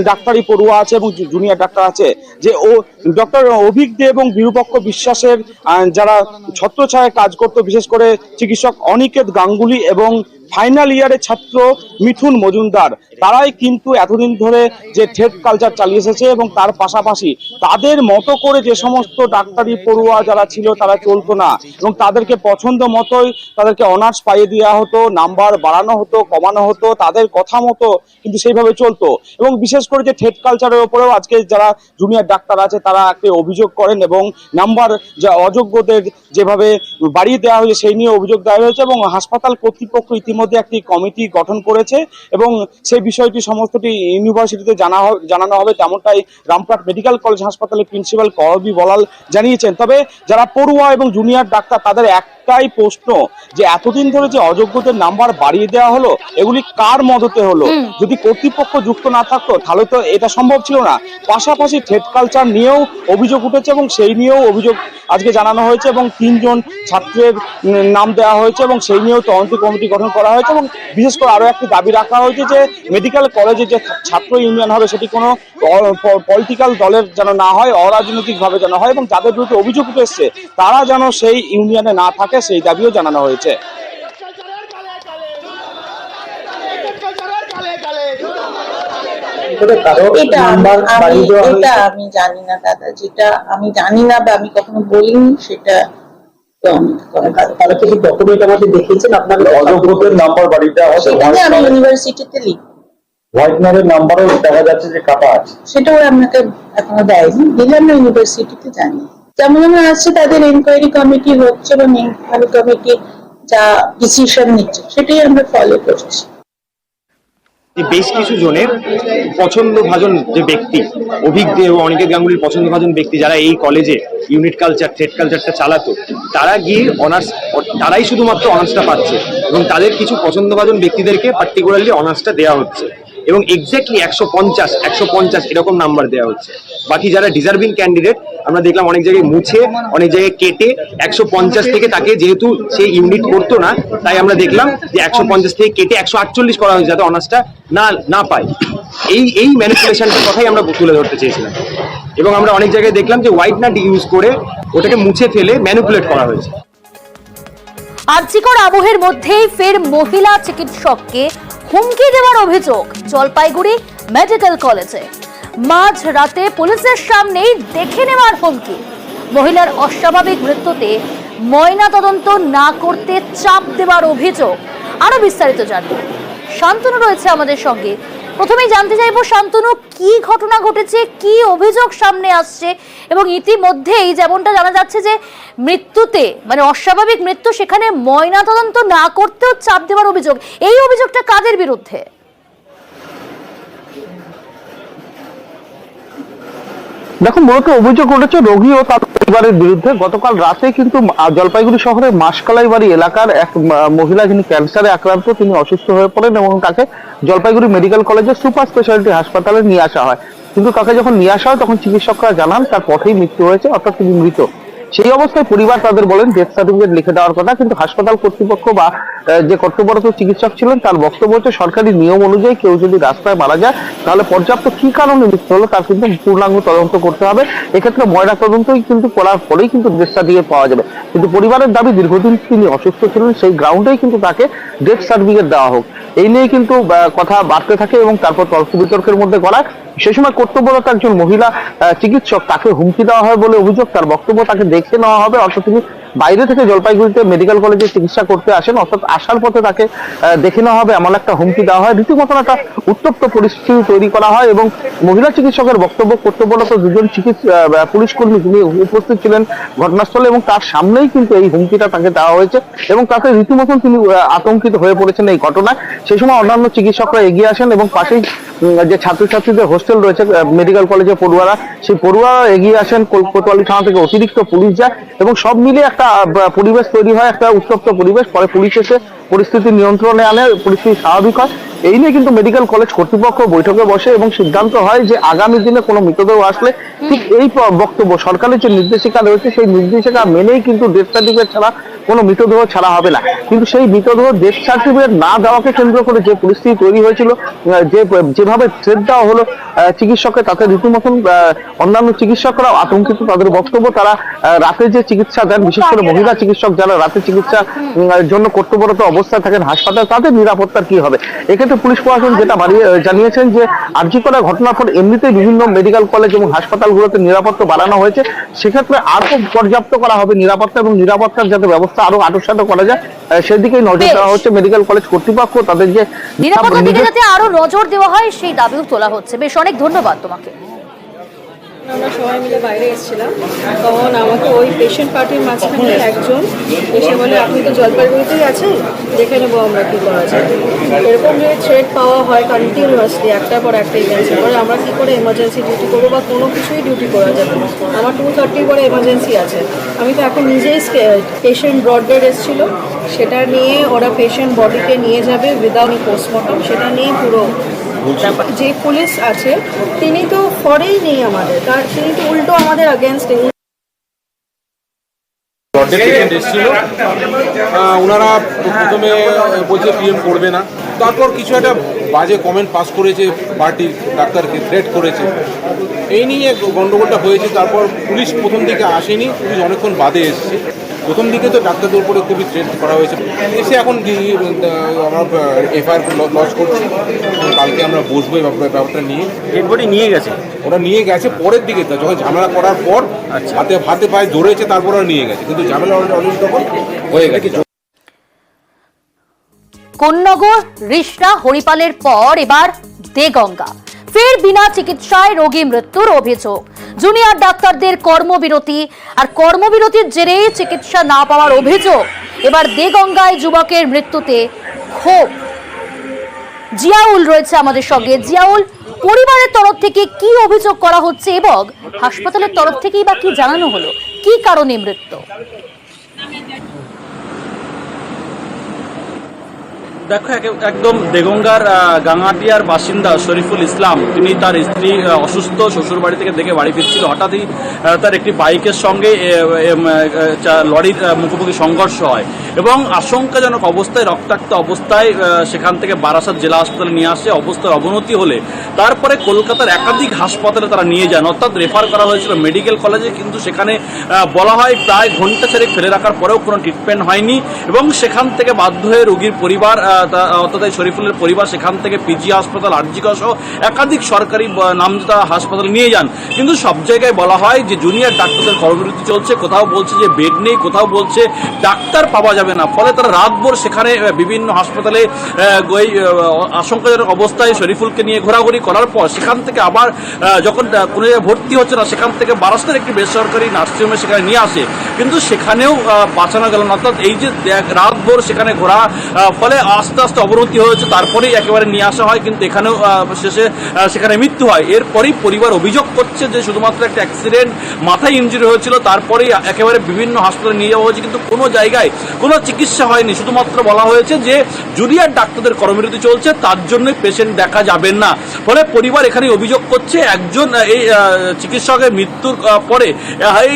ডাক্তারি পড়ুয়া আছে এবং জুনিয়র ডাক্তার আছে, যে ডক্টর অভিক দে এবং বিরূপাক্ষ বিশ্বাসের যারা ছত্রছায়ায় কাজ করতো, বিশেষ করে চিকিৎসক অনিকেত গাঙ্গুলি এবং ফাইনাল ইয়ারের ছাত্র মিঠুন মজুমদার, তারাই কিন্তু এতদিন ধরে যে থ্রেট কালচার চালিয়ে এসেছে এবং তার পাশাপাশি তাদের মতো করে যে সমস্ত ডাক্তারি পড়ুয়া যারা ছিল তারা চলতো না এবং তাদেরকে পছন্দ মতোই তাদেরকে অনার্স পাইয়ে দেওয়া হতো, নাম্বার বাড়ানো হতো, কমানো হতো, তাদের কথা মতো কিন্তু সেইভাবে চলতো। এবং বিশেষ করে যে থ্রেট কালচারের উপরেও আজকে যারা জুনিয়র ডাক্তার আছে তারা একটা অভিযোগ করেন এবং নাম্বার যা অযোগ্যদের যেভাবে বাড়িয়ে দেওয়া হয়েছে সেই নিয়ে অভিযোগ দেওয়া হয়েছে। এবং হাসপাতাল কর্তৃপক্ষ ইতিমধ্যে একটি কমিটি গঠন করেছে এবং সেই বিষয়টি সমস্তটি ইউনিভার্সিটিতে জানানো হবে, তেমনটাই রামপুরহাট মেডিকেল কলেজ হাসপাতালের প্রিন্সিপাল করবি বলাল জানিয়েছেন। তবে যারা পড়ুয়া এবং জুনিয়র ডাক্তার তাদের একটাই প্রশ্ন, যে এতদিন ধরে যে অযোগ্যদের নাম্বার বাড়িয়ে দেওয়া হলো এগুলি কার মদতে হলো? যদি কর্তৃপক্ষ যুক্ত না থাকতো তাহলে তো এটা সম্ভব ছিল না। পাশাপাশি থ্রেট কালচার নিয়েও অভিযোগ উঠেছে এবং সেই নিয়েও অভিযোগ আজকে জানানো হয়েছে এবং 3 জন ছাত্রের নাম দেওয়া হয়েছে এবং সেই নিয়েও তদন্ত কমিটি গঠন করা হয়েছে। এবং বিশেষ করে আরো একটি দাবি রাখা হয়েছে যে মেডিকেল কলেজে যে ছাত্র ইউনিয়ন হবে সেটি কোনো পলিটিক্যাল দলের যেন না হয়, অরাজনৈতিক ভাবে যেন হয় এবং যাদের বিরুদ্ধে অভিযোগ উঠে এসছে তারা যেন সেই ইউনিয়নে না থাকে, সেই দাবিও জানানো হয়েছে। এটা আমি জানি না দাদা, যেটা আমি জানি না বা আমি কখনো বলিনি সেটা আমি ইউনিভার্সিটিতে লিখি। হোয়াইটনারের নাম্বারও দেখা যাচ্ছে যে কাটা আছে, সেটাও আপনাকে এখনো দেয়নি, দিলে আমরা ইউনিভার্সিটিতে জানি। যেমন যেমন আসছে তাদের এনকোয়ারি কমিটি হচ্ছে এবং এনকোয়ারি কমিটি যা ডিসিশন নিচ্ছে সেটাই আমরা ফলো করছি। বেশ কিছু জনের পছন্দভাজন যে ব্যক্তি, অভিক দে এবং অনিকেত গাঙ্গুলির পছন্দভাজন ব্যক্তি যারা এই কলেজে ইউনিট কালচার থ্রেট কালচারটা চালাতো, তারা গিয়ে অনার্স, তারাই শুধুমাত্র অনার্সটা পাচ্ছে এবং তাদের কিছু পছন্দভাজন ব্যক্তিদেরকে পার্টিকুলারলি অনার্সটা দেওয়া হচ্ছে এবং এক্স্যাক্টলি 150 এরকম নাম্বার দেওয়া হচ্ছে। বাকি যারা ডিজার্ভিং ক্যান্ডিডেট আমরা দেখলাম অনেক জায়গায় মুছে, অনেক জায়গায় কেটে 150 থেকে তাকে, যেহেতু সেই ইউনিট করতো না তাই আমরা দেখলাম যে 150 থেকে কেটে 148 করা হয়েছে যাতে অনার্সটা না পায়। এই ম্যানিপুলেশনটার কথাই আমরা তুলে ধরতে চেয়েছিলাম এবং আমরা অনেক জায়গায় দেখলাম যে হোয়াইটনার ইউজ করে ওটাকে মুছে ফেলে ম্যানিপুলেট করা হয়েছে। আর্জিকর আবহের মধ্যেই ফের মহিলা চিকিৎসককে হুমকি দেওয়ার অভিযোগ জলপাইগুড়ি মেডিকেল কলেজে। মাঝ রাতে পুলিশের সামনেই দেখে নেওয়ার হুমকি। মহিলার অস্বাভাবিক মৃত্যুতে ময়না তদন্ত না করতে চাপ দেওয়ার অভিযোগ। আরো বিস্তারিত জানবো, শান্তনু রয়েছে আমাদের সঙ্গে। প্রথমেই জানতে চাইবো, শান্তনু, কি ঘটনা ঘটেছে, কি অভিযোগ সামনে আসছে? এবং ইতিমধ্যেই যেমনটা জানা যাচ্ছে যে মৃত্যুতে, মানে অস্বাভাবিক মৃত্যু, সেখানে ময়না তদন্ত না করতেও চাপ দেওয়ার অভিযোগ। এই অভিযোগটা কাদের বিরুদ্ধে? দেখুন, মূলত অভিযোগ উঠেছে রোগী ও তার পরিবারের বিরুদ্ধে। গতকাল রাতে কিন্তু জলপাইগুড়ি শহরের মাসকালাই বাড়ি এলাকার এক মহিলা, যিনি ক্যান্সারে আক্রান্ত, তিনি অসুস্থ হয়ে পড়েন এবং তাকে জলপাইগুড়ি মেডিকেল কলেজের সুপার স্পেশালিটি হাসপাতালে নিয়ে আসা হয়। কিন্তু তাকে যখন নিয়ে আসা হয় তখন চিকিৎসকরা জানান তার পথেই মৃত্যু হয়েছে, অর্থাৎ তিনি মৃত। সেই অবস্থায় পরিবার তাদের বলেন ডেথ সার্টিফিকেট লিখে দেওয়ার কথা, কিন্তু হাসপাতাল কর্তৃপক্ষ বা যে কর্তব্যরত চিকিৎসক ছিলেন তার বক্তব্য হচ্ছে সরকারি নিয়ম অনুযায়ী কেউ যদি রাস্তায় মারা যায় তাহলে পর্যাপ্ত কি কারণে মৃত্যু হলো তার কিন্তু পূর্ণাঙ্গ তদন্ত করতে হবে। এক্ষেত্রে ময়না তদন্তই কিন্তু করার পরেই কিন্তু ডেথ সার্টিফিকেট পাওয়া যাবে। কিন্তু পরিবারের দাবি দীর্ঘদিন তিনি অসুস্থ ছিলেন, সেই গ্রাউন্ডেই কিন্তু তাকে ডেথ সার্টিফিকেট দেওয়া হোক, এই নিয়ে কিন্তু কথা বাড়তে থাকে এবং তারপর তর্ক বিতর্কের মধ্যে গড়ায়। সে সময় কর্তব্যরত একজন মহিলা চিকিৎসক তাকে হুমকি দেওয়া হয় বলে অভিযোগ, তার বক্তব্য তাকে দেখে নেওয়া হবে, অর্থাৎ তিনি বাইরে থেকে জলপাইগুড়িতে মেডিকেল কলেজে চিকিৎসা করতে আসেন, অর্থাৎ আসার পথে তাকে দেখে নেওয়া হবে এমন একটা হুমকি দেওয়া হয়। রীতিমতো একটা উত্তপ্ত পরিস্থিতি তৈরি করা হয় এবং মহিলা চিকিৎসকের বক্তব্য কর্তব্যরত দুজন পুলিশ কর্মী তিনি উপস্থিত ছিলেন ঘটনাস্থলে এবং তার সামনেই কিন্তু এই হুমকিটা তাকে দেওয়া হয়েছে এবং তাতে রীতিমতন তিনি আতঙ্কিত হয়ে পড়েছেন এই ঘটনায়। সেই সময় অন্যান্য চিকিৎসকরা এগিয়ে আসেন এবং পাশেই যে ছাত্রছাত্রীদের হোস্টেল রয়েছে মেডিকেল কলেজে পড়ুয়ারা, সেই পড়ুয়ারা এগিয়ে আসেন, কোতোয়ালি থানা থেকে অতিরিক্ত পুলিশ যায় এবং সব মিলে একটা পরিবেশ তৈরি হয়, একটা উত্তপ্ত পরিবেশ। পরে পুলিশ এসে পরিস্থিতি নিয়ন্ত্রণে আনে, পরিস্থিতি স্বাভাবিক হয়। এই নিয়ে কিন্তু মেডিকেল কলেজ কর্তৃপক্ষ বৈঠকে বসে এবং সিদ্ধান্ত হয় যে আগামী দিনে কোনো মৃতদেহ আসলে ঠিক এই বক্তব্য সরকারের যে নির্দেশিকা রয়েছে সেই নির্দেশিকা মেনেই কিন্তু ডেথ সার্টিফিকেট ছাড়া কোনো মৃতদেহ ছাড়া হবে না। কিন্তু সেই মৃতদেহ ডেথ সার্টিফিকেট না দেওয়াকে কেন্দ্র করে যে পরিস্থিতি তৈরি হয়েছিল, যেভাবে থ্রেট দেওয়া হলো চিকিৎসককে, তাতে রীতিমতন অন্যান্য চিকিৎসকরাও আতঙ্কিত। তাদের বক্তব্য তারা রাতে যে চিকিৎসা দেন, বিশেষ করে মহিলা চিকিৎসক যারা রাতে চিকিৎসার জন্য কর্তব্যরত অবস্থায় থাকেন হাসপাতালে, তাদের নিরাপত্তার কি হবে। এক্ষেত্রে পুলিশ প্রশাসন যেটা জানিয়েছেন যে আরজি করা ঘটনার পর এমনিতেই বিভিন্ন মেডিকেল কলেজ এবং হাসপাতালগুলোতে নিরাপত্তা বাড়ানো হয়েছে, সেক্ষেত্রে আরো পর্যাপ্ত করা হবে নিরাপত্তা এবং নিরাপত্তার যাতে ব্যবস্থা আরো আঁটসাঁট করা যায় সেদিকেই নজর দেওয়া হচ্ছে মেডিকেল কলেজ কর্তৃপক্ষ। তাদের যে নিরাপত্তার দিকে যাতে আরো নজর দেওয়া হয় সেই দাবিও তোলা হচ্ছে। বেশ, অনেক ধন্যবাদ তোমাকে। আমরা সবাই মিলে বাইরে এসেছিলাম, তখন আমাকে ওই পেশেন্ট পার্টির মাঝখানে একজন এসে বলে আপনি তো জলপাইগুড়িতেই আছেন, দেখে নেবো আমরা কী করা যায়। এরকম যদি থ্রেট পাওয়া হয় কন্টিনিউয়াসলি একটার পর একটা ইমার্জেন্সি করে, আমরা কী করে এমার্জেন্সি ডিউটি করবো বা কোনো কিছুই ডিউটি করা যাবে না। আমার 2:30 পরে এমার্জেন্সি আছে, আমি তো এখন নিজেই পেশেন্ট ব্রডবেড এসেছিলো, সেটা নিয়ে ওরা পেশেন্ট বডিকে নিয়ে যাবে উইদাউট পোস্টমর্টম, সেটা নিয়ে পুরো যে পুলিশ আছে তিনি তো ফরেই নেই আমাদের, তিনি তো উল্টো আমাদের আগেনস্ট। ওনারা প্রথমে বলছে পিএম করবে না, তারপর কিছু একটা বাজে কমেন্ট পাস করেছে, পার্টি ডাক্তারকে থ্রেট করেছে, এই নিয়ে গন্ডগোলটা হয়েছে। তারপর পুলিশ প্রথম দিকে আসেনি, পুলিশ অনেকক্ষণ বাদে এসেছে। প্রথম দিকে তো ডাক্তারদের উপরে খুবই থ্রেট করা হয়েছে, এসে এখন আমরা এফআইআর লঞ্চ করছি, কালকে আমরা বসবো এই ব্যাপারটা নিয়ে। ডেড বডি নিয়ে গেছে, ওরা নিয়ে গেছে পরের দিকে, যখন ঝামেলা করার পর হাতে পায়ে ধরেছে তারপর ওরা নিয়ে গেছে, কিন্তু ঝামেলা অলরেডি তখন হয়ে গেছে। কোন্নগর, রিষড়া, হরিপালের পর এবার দেগঙ্গা, ফের বিনা চিকিৎসায় রোগী মৃত্যুর অভিযোগ। জুনিয়র ডাক্তারদের কর্মবিরতি আর কর্মবিরতির জেরে চিকিৎসা না পাওয়ার অভিযোগ। এবার দেগঙ্গায় যুবকের মৃত্যুতে ক্ষোভ। জিয়াউল রয়েছে আমাদের সঙ্গে। জিয়াউল, পরিবারের তরফ থেকে কি অভিযোগ করা হচ্ছে এবং হাসপাতালের তরফ থেকেই বা কি জানানো হলো, কি কারণে মৃত্যু? দেখো, একদম দেগঙ্গার গাঙ্গাটিয়ার বাসিন্দা শরীফুল ইসলাম, তিনি তার স্ত্রী অসুস্থ, শ্বশুর বাড়ি থেকে দেখে বাড়ি ফিরছিল, হঠাৎই তার একটি বাইকের সঙ্গে লরির মুখোমুখি সংঘর্ষ হয় এবং আশঙ্কাজনক অবস্থায়, রক্তাক্ত অবস্থায় সেখান থেকে বারাসাত জেলা হাসপাতালে নিয়ে আসে। অবস্থার অবনতি হলে তারপরে কলকাতার একাধিক হাসপাতালে তারা নিয়ে যান, অর্থাৎ রেফার করা হয়েছিল মেডিকেল কলেজে, কিন্তু সেখানে বলা হয় প্রায় ঘন্টা চারেক ফেলে রাখার পরেও কোনো ট্রিটমেন্ট হয়নি এবং সেখান থেকে বাধ্য হয়ে রোগীর পরিবার, অর্থাৎ শরীফুলের পরিবার সেখান থেকে পিজি হাসপাতাল, আরজিকর সহ একাধিক সরকারি নামজাদা হাসপাতালে নিয়ে যান। কিন্তু সব জায়গায় বলা হয় যে জুনিয়র ডাক্তারদের কর্মবিরতি চলছে, কোথাও বলছে যে বেড নেই, কোথাও বলছে ডাক্তার পাওয়া যাবে না। ফলে তারা রাতভর সেখানে বিভিন্ন হাসপাতালে ওই আশঙ্কাজনক অবস্থায় শরীফুলকে নিয়ে ঘোরাঘুরি করার পর সেখান থেকে আবার যখন কোনো জায়গায় ভর্তি হচ্ছে না, সেখান থেকে বারাসাতের একটি বেসরকারি নার্সিংহোমে সেখানে নিয়ে আসে, কিন্তু সেখানেও বাঁচানো গেল না। অর্থাৎ এই যে রাতভর সেখানে ঘোরা, ফলে আস্তে আস্তে অবনতি হয়েছে, তারপরেই একেবারে নিয়ে আসা হয়, কিন্তু এখানেও শেষে সেখানে মৃত্যু হয়। এরপরেই পরিবার অভিযোগ করছে যে শুধুমাত্র একটা অ্যাক্সিডেন্ট, মাথায় ইনজুরি হয়েছিল, তারপরেই একেবারে বিভিন্ন হাসপাতালে নিয়ে যাওয়া হয়েছে, কিন্তু কোনো জায়গায় কোনো চিকিৎসা হয়নি। শুধুমাত্র বলা হয়েছে যে জুনিয়র ডাক্তারদের কর্মবিরতি চলছে, তার জন্যই পেশেন্ট দেখা যাবেন না। ফলে পরিবার এখানে অভিযোগ করছে একজন এই চিকিৎসকের মৃত্যুর পরে এই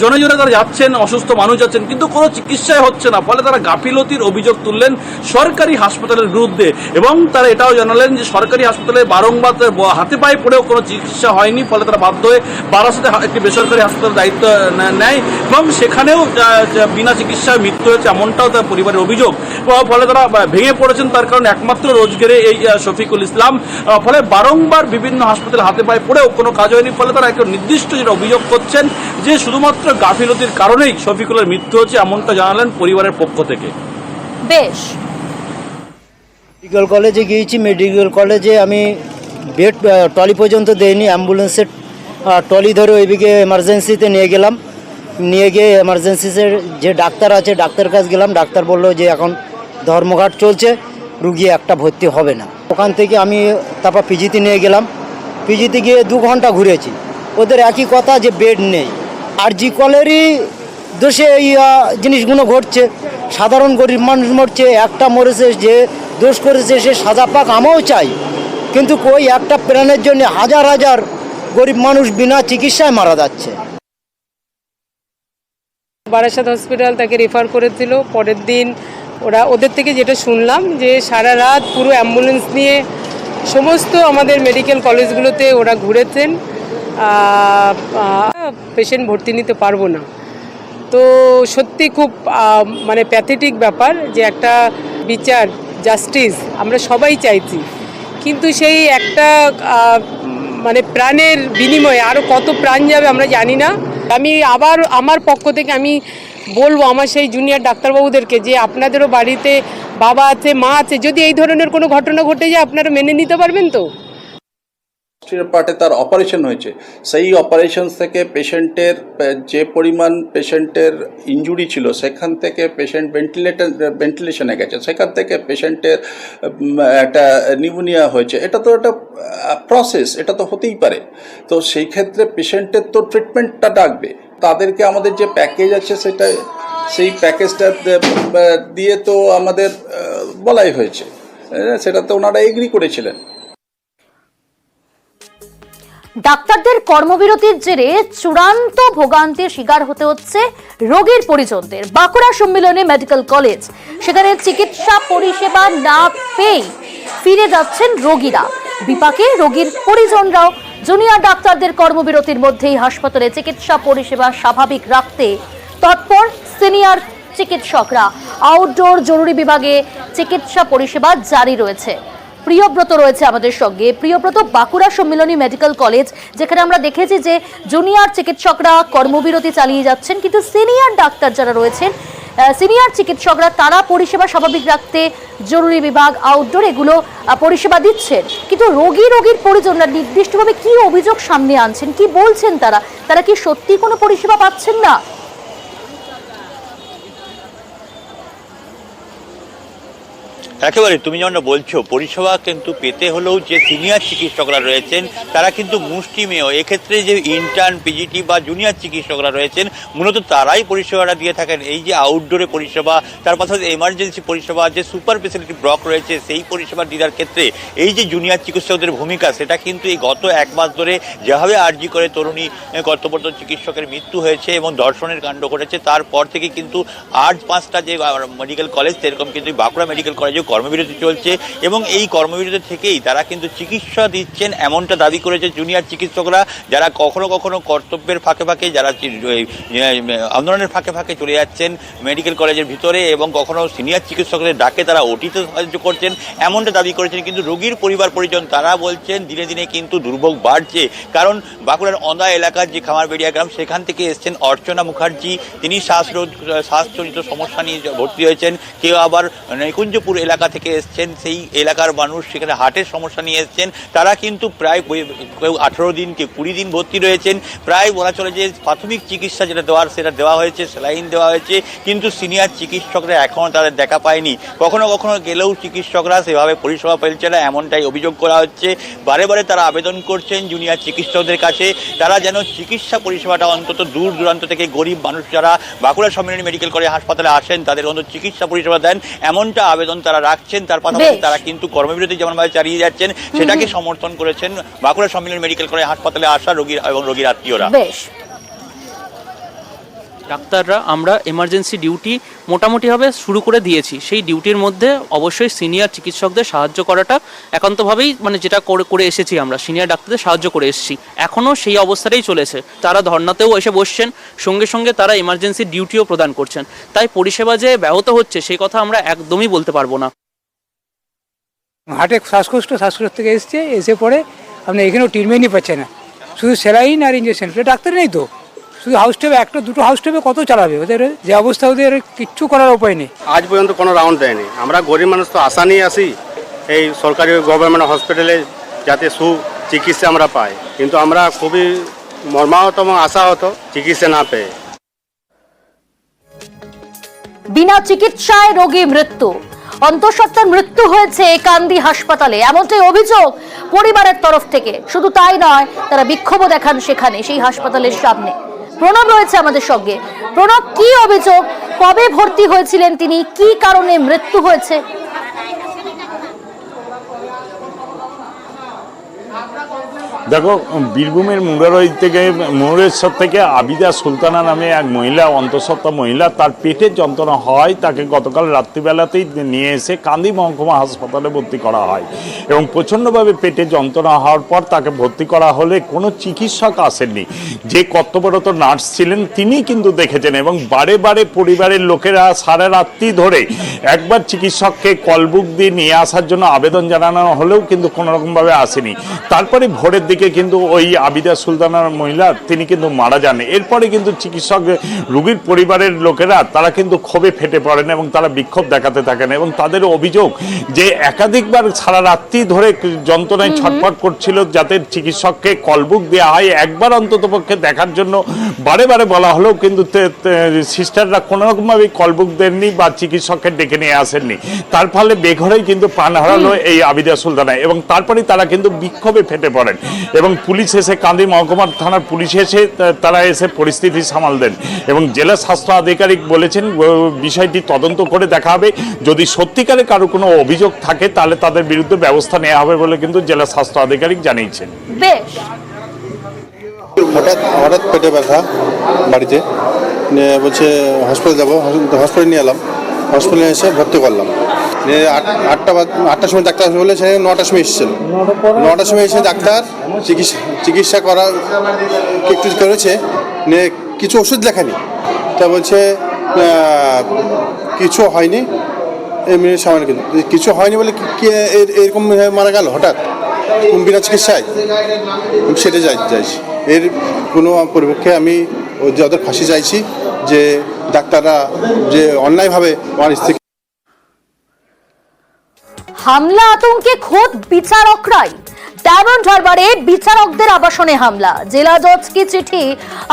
জনে জনে তারা যাচ্ছেন, অসুস্থ মানুষ যাচ্ছেন, কিন্তু কোনো চিকিৎসাই হচ্ছে না। ফলে তারা গাফিলতির অভিযোগ তুললেন সরকারি হাসপাতালের বিরুদ্ধে, এবং তারা এটাও জানালেন যে সরকারি হাসপাতালে বারংবার হাতে পায়ে পড়েও কোনো চিকিৎসা হয়নি। ফলে তারা বাধ্য হয়ে বারাসতে একটি বেসরকারি হাসপাতালের দায়িত্ব নেয়, এবং সেখানেও বিনা চিকিৎসায় মৃত্যু হয়েছে, এমনটাও তার পরিবারের অভিযোগ। ফলে তারা ভেঙে পড়েছেন, তার কারণ একমাত্র রোজগেরে এই শফিকুল ইসলাম। ফলে বারংবার বিভিন্ন হাসপাতালে হাতে পায়ে পড়েও কোনো কাজ হয়নি। ফলে তারা একটা নির্দিষ্ট যেটা অভিযোগ করছেন যে শুধুমাত্র গাফিলতির কারণেই শফিকুলের মৃত্যু হচ্ছে, এমনটা জানালেন পরিবারের পক্ষ থেকে। বেশ, মেডিকেল কলেজে গিয়েছি, মেডিকেল কলেজে আমি বেড ট্রলি পর্যন্ত দেইনি, অ্যাম্বুলেন্সের ট্রলি ধরে ওইদিকে এমার্জেন্সিতে নিয়ে গেলাম। নিয়ে গিয়ে এমার্জেন্সিতে যে ডাক্তার আছে ডাক্তার কাছে গেলাম, ডাক্তার বললো যে এখন ধর্মঘট চলছে, রুগী একটা ভর্তি হবে না। ওখান থেকে আমি তারপর পিজিতে নিয়ে গেলাম, পিজিতে গিয়ে 2 ঘন্টা ঘুরেছি, ওদের একই কথা যে বেড নেই। আরজি কলেরই দোষে এই জিনিসগুলো ঘটছে, সাধারণ গরিব মানুষ মরছে, একটা মরেছে, যে দোষ করেছে সে সাজা পাক, আমরাও চাই, কিন্তু ওই একটা প্রাণের জন্য হাজার হাজার গরিব মানুষ বিনা চিকিৎসায় মারা যাচ্ছে। বারাসাত হসপিটাল তাকে রেফার করেছিল। পরের দিন ওদের থেকে যেটা শুনলাম যে সারা রাত পুরো অ্যাম্বুলেন্স নিয়ে সমস্ত আমাদের মেডিকেল কলেজগুলোতে ওরা ঘুরেছেন, পেশেন্ট ভর্তি নিতে পারবো না। তো সত্যি খুব মানে প্যাথেটিক ব্যাপার যে একটা বিচার, জাস্টিস আমরা সবাই চাইছি, কিন্তু সেই একটা মানে প্রাণের বিনিময়ে আরও কত প্রাণ যাবে আমরা জানি না। আমি আবার আমার পক্ষ থেকে আমি বলবো আমার সেই জুনিয়র ডাক্তারবাবুদেরকে যে আপনাদেরও বাড়িতে বাবা আছে, মা আছে, যদি এই ধরনের কোনো ঘটনা ঘটে যায় আপনারা মেনে নিতে পারবেন তো? পার্টে তার অপারেশন হয়েছে, সেই অপারেশন থেকে পেশেন্টের যে পরিমাণ পেশেন্টের ইনজুরি ছিল সেখান থেকে পেশেন্ট ভেন্টিলেশনে গেছে, সেখান থেকে পেশেন্টের একটা নিউমোনিয়া হয়েছে। এটা তো একটা প্রসেস, এটা তো হতেই পারে। তো সেই ক্ষেত্রে পেশেন্টের তো ট্রিটমেন্টটা ডাকবে, তাদেরকে আমাদের যে প্যাকেজ আছে সেটা, সেই প্যাকেজটা দিয়ে তো আমাদের বলাই হয়েছে, সেটা তো ওনারা এগ্রি করেছিলেন। ডাক্তারদের কর্মবিরতির জেরে চূড়ান্ত ভোগান্তির শিকার হতে হচ্ছে রোগীর পরিজনদের। বাঁকুড়া সম্মিলনী মেডিকেল কলেজ, সেখানে চিকিৎসা পরিষেবা না পেয়ে ফিরে যাচ্ছেন রোগীরা। বিপাকে রোগীর পরিজনরাও। জুনিয়র ডাক্তারদের কর্মবিরতির মধ্যেই হাসপাতালে চিকিৎসা পরিষেবা স্বাভাবিক রাখতে তৎপর সিনিয়র চিকিৎসকরা। আউটডোর জরুরি বিভাগে চিকিৎসা পরিষেবা জারি রয়েছে। প্রিয়ব্রত রয়েছে আমাদের সঙ্গে। প্রিয়ব্রত, বাঁকুড়া সম্মিলনী মেডিকেল কলেজ, যেখানে আমরা দেখেছি যে জুনিয়র চিকিৎসকরা কর্মবিরতি চালিয়ে যাচ্ছেন, কিন্তু সিনিয়র ডাক্তার যারা রয়েছেন, সিনিয়র চিকিৎসকরা তারা পরিষেবা স্বাভাবিক রাখতে জরুরি বিভাগ, আউটডোর এগুলো পরিষেবা দিচ্ছেন, কিন্তু রোগীর পরিজনরা নির্দিষ্টভাবে কি অভিযোগ সামনে আনছেন, কি বলছেন তারা কি সত্যি কোনো পরিষেবা পাচ্ছেন না? একেবারে তুমি যেমন বলছো, পরিষেবা কিন্তু পেতে হলেও যে সিনিয়র চিকিৎসকরা রয়েছেন তারা কিন্তু মুষ্টিমেয়। এক্ষেত্রে যে ইন্টার্ন, পিজিটি বা জুনিয়র চিকিৎসকরা রয়েছেন মূলত তারাই পরিষেবাটা দিয়ে থাকেন। এই যে আউটডোরে পরিষেবা, তার পাশাপাশি এমার্জেন্সি পরিষেবা, যে সুপার স্পেশালিটি ব্লক রয়েছে সেই পরিষেবা দেওয়ার ক্ষেত্রে এই যে জুনিয়র চিকিৎসকদের ভূমিকা, সেটা কিন্তু এই গত 1 মাস ধরে যেভাবে আরজি করে তরুণী কর্তব্যরত চিকিৎসকের মৃত্যু হয়েছে এবং ধর্ষণের কাণ্ড ঘটেছে, তারপর থেকে কিন্তু আজ 5টা যে মেডিকেল কলেজ, সেরকম কিন্তু বাঁকুড়া মেডিকেল কলেজে কর্মবিরতি চলছে, এবং এই কর্মবিরতি থেকেই তারা কিন্তু চিকিৎসা দিচ্ছেন এমনটা দাবি করেছে জুনিয়র চিকিৎসকরা, যারা কখনো কখনো কর্তব্যের ফাঁকে ফাঁকে, যারা আন্দোলনের ফাঁকে ফাঁকে চলে যাচ্ছেন মেডিকেল কলেজের ভিতরে, এবং কখনো সিনিয়র চিকিৎসকদের ডাকে তারা ওটিতে সাহায্য করছেন এমনটা দাবি করেছেন। কিন্তু রোগীর পরিবার পরিজন তারা বলছেন দিনে দিনে কিন্তু দুর্ভোগ বাড়ছে। কারণ বাঁকুড়ার অন্দা এলাকার যে খামারবেড়িয়া গ্রাম, সেখান থেকে এসছেন অর্চনা মুখার্জি, তিনি শ্বাসজনিত সমস্যা নিয়ে ভর্তি হয়েছেন। কেউ আবার নিকুঞ্জপুর এলাকা এলাকা থেকে এসছেন, সেই এলাকার মানুষ সেখানে হার্টের সমস্যা নিয়ে এসছেন, তারা কিন্তু প্রায় কেউ 18 দিন কেউ 20 দিন ভর্তি রয়েছেন। প্রায় বলা চলে যে প্রাথমিক চিকিৎসা যেটা দেওয়ার সেটা দেওয়া হয়েছে, স্যালাইন দেওয়া হয়েছে, কিন্তু সিনিয়র চিকিৎসকরা এখনও তাদের দেখা পায়নি। কখনো কখনো গেলেও চিকিৎসকরা সেভাবে পরিষেবা পেয়েছে না, এমনটাই অভিযোগ করা হচ্ছে। বারে বারে তারা আবেদন করছেন জুনিয়র চিকিৎসকদের কাছে, তারা যেন চিকিৎসা পরিষেবাটা অন্তত দূর দূরান্ত থেকে গরিব মানুষ যারা বাঁকুড়া সম্মিলনী মেডিকেল কলেজ হাসপাতালে আসেন তাদের অন্তত চিকিৎসা পরিষেবা দেন, এমনটা আবেদন তারা রাখছেন। তার পাশাপাশি তারা কিন্তু কর্মবিরতি যেমনভাবে চালিয়ে যাচ্ছেন সেটাকে সমর্থন করেছেন বাঁকুড়া সম্মিলনী মেডিকেল কলেজ হাসপাতালে আসা রোগী এবং রোগীর আত্মীয়রা। ডাক্তাররা আমরা এমার্জেন্সি ডিউটি মোটামুটিভাবে শুরু করে দিয়েছি। সেই ডিউটির মধ্যে অবশ্যই সিনিয়র চিকিৎসকদের সাহায্য করাটা একান্তভাবেই মানে যেটা করে এসেছি, আমরা সিনিয়র ডাক্তারদের সাহায্য করে এসেছি, এখনও সেই অবস্থাটাই চলেছে। তারা ধর্নাতেও এসে বসছেন, সঙ্গে সঙ্গে তারা এমার্জেন্সি ডিউটিও প্রদান করছেন। তাই পরিষেবা যে ব্যাহত হচ্ছে সেই কথা আমরা একদমই বলতে পারবো না। হার্টে শ্বাসকষ্ট থেকে এসে পরে আপনি এখানেও ট্রিটমেন্টই পাচ্ছে না, শুধু স্যালাইন আর ইঞ্জেকশন, ডাক্তার নেই তো, শুধু হাউস টেপে একটা দুটো হাউস টেপে কত চালাবে, ওদের যে অবস্থা ওদের কিচ্ছু করার উপায় নেই। আজ পর্যন্ত কোনো রাউন্ড দেয়নি। আমরা গরিব মানুষ তো আশা নিয়ে আসি এই সরকারি গভর্নমেন্ট হসপিটালে যাতে সুচিকিৎসা আমরা পাই, কিন্তু আমরা খুবই মর্মাহত এবং আশাহত চিকিৎসা না পেয়ে। বিনা চিকিৎসায় রোগী মৃত্যু, অন্তঃসত্ত্বার মৃত্যু হয়েছে কান্দি হাসপাতালে, এমনটাই অভিযোগ পরিবারের তরফ থেকে। শুধু তাই নয়, তারা বিক্ষোভও দেখান সেখানে সেই হাসপাতালের সামনে। প্রণব রয়েছে আমাদের সঙ্গে। প্রণব, কি অভিযোগ, কবে ভর্তি হয়েছিলেন তিনি, কি কারণে মৃত্যু হয়েছে? দেখো, বীরভূমের মুরারইশ্বর থেকে আবিদা সুলতানা নামে এক মহিলা, অন্তঃসত্ত্বা মহিলা, তার পেটের যন্ত্রণা হয়, তাকে গতকাল রাত্রিবেলাতেই নিয়ে এসে কান্দি মহকুমা হাসপাতালে ভর্তি করা হয় এবং প্রচণ্ডভাবে পেটে যন্ত্রণা হওয়ার পর তাকে ভর্তি করা হলে কোনো চিকিৎসক আসেননি। যে কর্তব্যরত নার্স ছিলেন তিনি কিন্তু দেখেছেন এবং বারে বারে পরিবারের লোকেরা সারা রাত্রি ধরে একবার চিকিৎসককে কলবুক দিয়ে নিয়ে আসার জন্য আবেদন জানানো হলেও কিন্তু কোনোরকমভাবে আসেনি। তারপরে ভোরের দিকে কিন্তু ওই আবিদা সুলতানার মহিলা তিনি কিন্তু মারা যান। এরপরে কিন্তু চিকিৎসক রোগীর পরিবারের লোকেরা তারা কিন্তু ক্ষোভে ফেটে পড়েন এবং তারা বিক্ষোভ দেখাতে থাকেন এবং তাদের অভিযোগ যে একাধিকবার সারা রাত্রি ধরে যন্ত্রণায় ছটফট করছিল, যাতে চিকিৎসককে কলবুক দেওয়া হয়, একবার অন্ততপক্ষে দেখার জন্য বারে বারে বলা হলেও কিন্তু সিস্টাররা কোনোরকমভাবে কলবুক দেননি বা চিকিৎসককে ডেকে নিয়ে আসেননি। তার ফলে বেঘরেই কিন্তু প্রাণ হারালো এই আবিদা সুলতানা এবং তারপরে তারা কিন্তু বিক্ষোভে ফেটে পড়েন এবং পুলিশ এসে, কান্দি মহকুমার থানার পুলিশ এসে তারা এসে পরিস্থিতি সামাল দেন এবং জেলা স্বাস্থ্য আধিকারিক বলেছেন বিষয়টি তদন্ত করে দেখা হবে, যদি সত্যিকারে কারো কোনো অভিযোগ থাকে তাহলে তাদের বিরুদ্ধে ব্যবস্থা নেওয়া হবে বলে কিন্তু জেলা স্বাস্থ্য আধিকারিক জানিয়েছেন। বেশ, হঠাৎ পেটে ব্যথা বাড়িতে বলছে হসপিটাল যাবো, হসপিটাল নিয়ে এলাম, হসপিটালে এসে ভর্তি করলাম। 8টার সময় ডাক্তার বলে সে 9টার সময় এসেছিল, 9টার সময় এসে ডাক্তার চিকিৎসা করার একটু করেছে, কিছু ওষুধ লেখানি, তা বলছে কিছু হয়নি, এমনি সামান্য কিছু হয়নি বলে কি এরকম মারা গেল হঠাৎ বিনা চিকিৎসায়, সেটা চাইছি। এর কোনো পরিপক্ষে আমি ওদের ফাঁসি চাইছি যে ডাক্তাররা যে অন্যায়ভাবে আমার স্ত্রী। হামলা আতঙ্কে খোদ বিচারকরাই, ডায়মন্ড হারবারে বিচারকদের আবাসনে হামলা, জেলা জজকে চিঠি,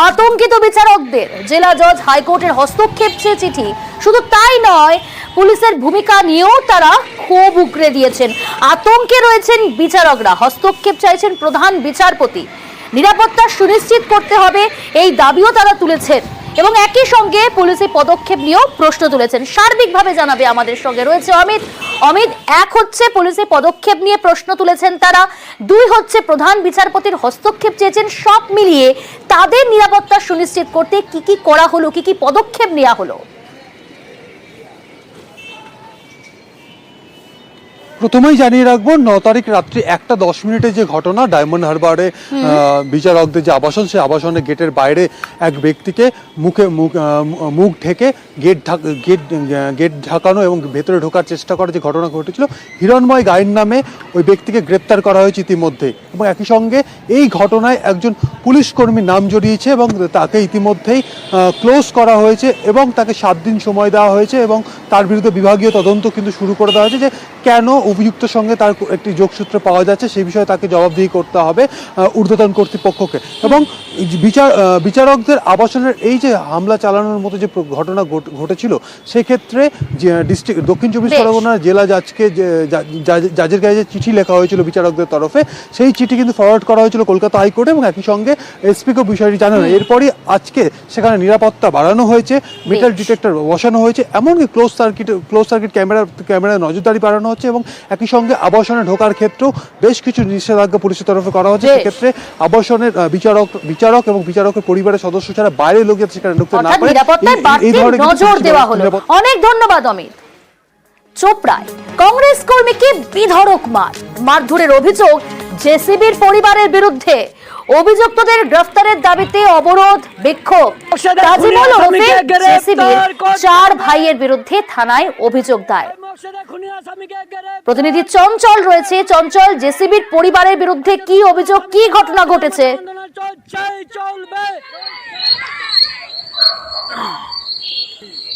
আতঙ্কিত বিচারকদের, জেলা জজ হাইকোর্টের হস্তক্ষেপ চেয়ে চিঠি। শুধু তাই নয়, পুলিশের ভূমিকা নিয়েও তারা ক্ষোভ উগরে দিয়েছেন। আতঙ্কে রয়েছেন বিচারকরা, হস্তক্ষেপ চাইছেন প্রধান বিচারপতি, নিরাপত্তা সুনিশ্চিত করতে হবে এই দাবিও তারা তুলেছেন এবং একই সঙ্গে পুলিশের পদক্ষেপ নিয়েও প্রশ্ন তুলেছেন। সার্বিকভাবে জানাবে আমাদের সঙ্গে রয়েছে অমিত। অমিত, এক হচ্ছে পুলিশের পদক্ষেপ নিয়ে প্রশ্ন তুলেছেন তারা, 2 হচ্ছে প্রধান বিচারপতির হস্তক্ষেপ চেয়েছেন। সব মিলিয়ে তাদের নিরাপত্তা সুনিশ্চিত করতে কি কি করা হলো, কি কি পদক্ষেপ নেওয়া হলো? প্রথমেই জানিয়ে রাখবো 9 তারিখ রাত্রি 1:10 যে ঘটনা ডায়মন্ড হারবারে বিচারকদের যে আবাসন, সেই আবাসনের গেটের বাইরে এক ব্যক্তিকে মুখ ঢেকে গেট ঢাকানো এবং ভেতরে ঢোকার চেষ্টা করার যে ঘটনা ঘটেছিল, হিরণময় গায়েন নামে ওই ব্যক্তিকে গ্রেপ্তার করা হয়েছে ইতিমধ্যে। এবং একই সঙ্গে এই ঘটনায় একজন পুলিশ কর্মীর নাম জড়িয়েছে এবং তাকে ইতিমধ্যেই ক্লোজ করা হয়েছে এবং তাকে 7 দিন সময় দেওয়া হয়েছে এবং তার বিরুদ্ধে বিভাগীয় তদন্ত কিন্তু শুরু করে দেওয়া হয়েছে যে কেন অভিযুক্তের সঙ্গে তার একটি যোগসূত্র পাওয়া যাচ্ছে সেই বিষয়ে তাকে জবাবদিহি করতে হবে ঊর্ধ্বতন কর্তৃপক্ষকে। এবং বিচারকদের আবাসনের এই যে হামলা চালানোর মতো যে ঘটনা ঘটেছিল, সেক্ষেত্রে দক্ষিণ 24 পরগনার জেলা জাজকে জাজের কাছে চিঠি লেখা হয়েছিল বিচারকদের তরফে, সেই চিঠি কিন্তু ফরওয়ার্ড করা হয়েছিল কলকাতা হাইকোর্টে এবং একই সঙ্গে এসপিকে বিষয়টি জানানো। এরপরই আজকে সেখানে নিরাপত্তা বাড়ানো হয়েছে, মেটাল ডিটেক্টর বসানো হয়েছে, এমনকি ক্লোজ সার্কিট ক্যামেরায় নজরদারি বাড়ানো হচ্ছে এবং একই সঙ্গে আবাসনে ঢোকার ক্ষেত্রেও বেশ কিছু নিষেধাজ্ঞা পুলিশের তরফে করা হচ্ছে। সেক্ষেত্রে আবাসনের বিচারক এবং বিচারকের পরিবারের সদস্য ছাড়া বাইরের লোক যাতে সেখানে ঢুকতে না পারে এই ধরনের নজর দেওয়া হলো। অনেক ধন্যবাদ অমিত। চোপড়ায় কংগ্রেস কর্মীকে বিধড়ক মারধরের অভিযোগ জেসিবির পরিবারের বিরুদ্ধে। অভিযুক্তদের গ্রেফতারের দাবিতে অবরোধ বিক্ষোভ। তাজিমুল ওরফে জেসিবির 4 ভাইয়ের বিরুদ্ধে থানায় অভিযোগ দায়ের। প্রতিনিধি চঞ্চল রয়েছে। চঞ্চল, জেসিবির পরিবারের বিরুদ্ধে কি অভিযোগ, কি ঘটনা ঘটেছে?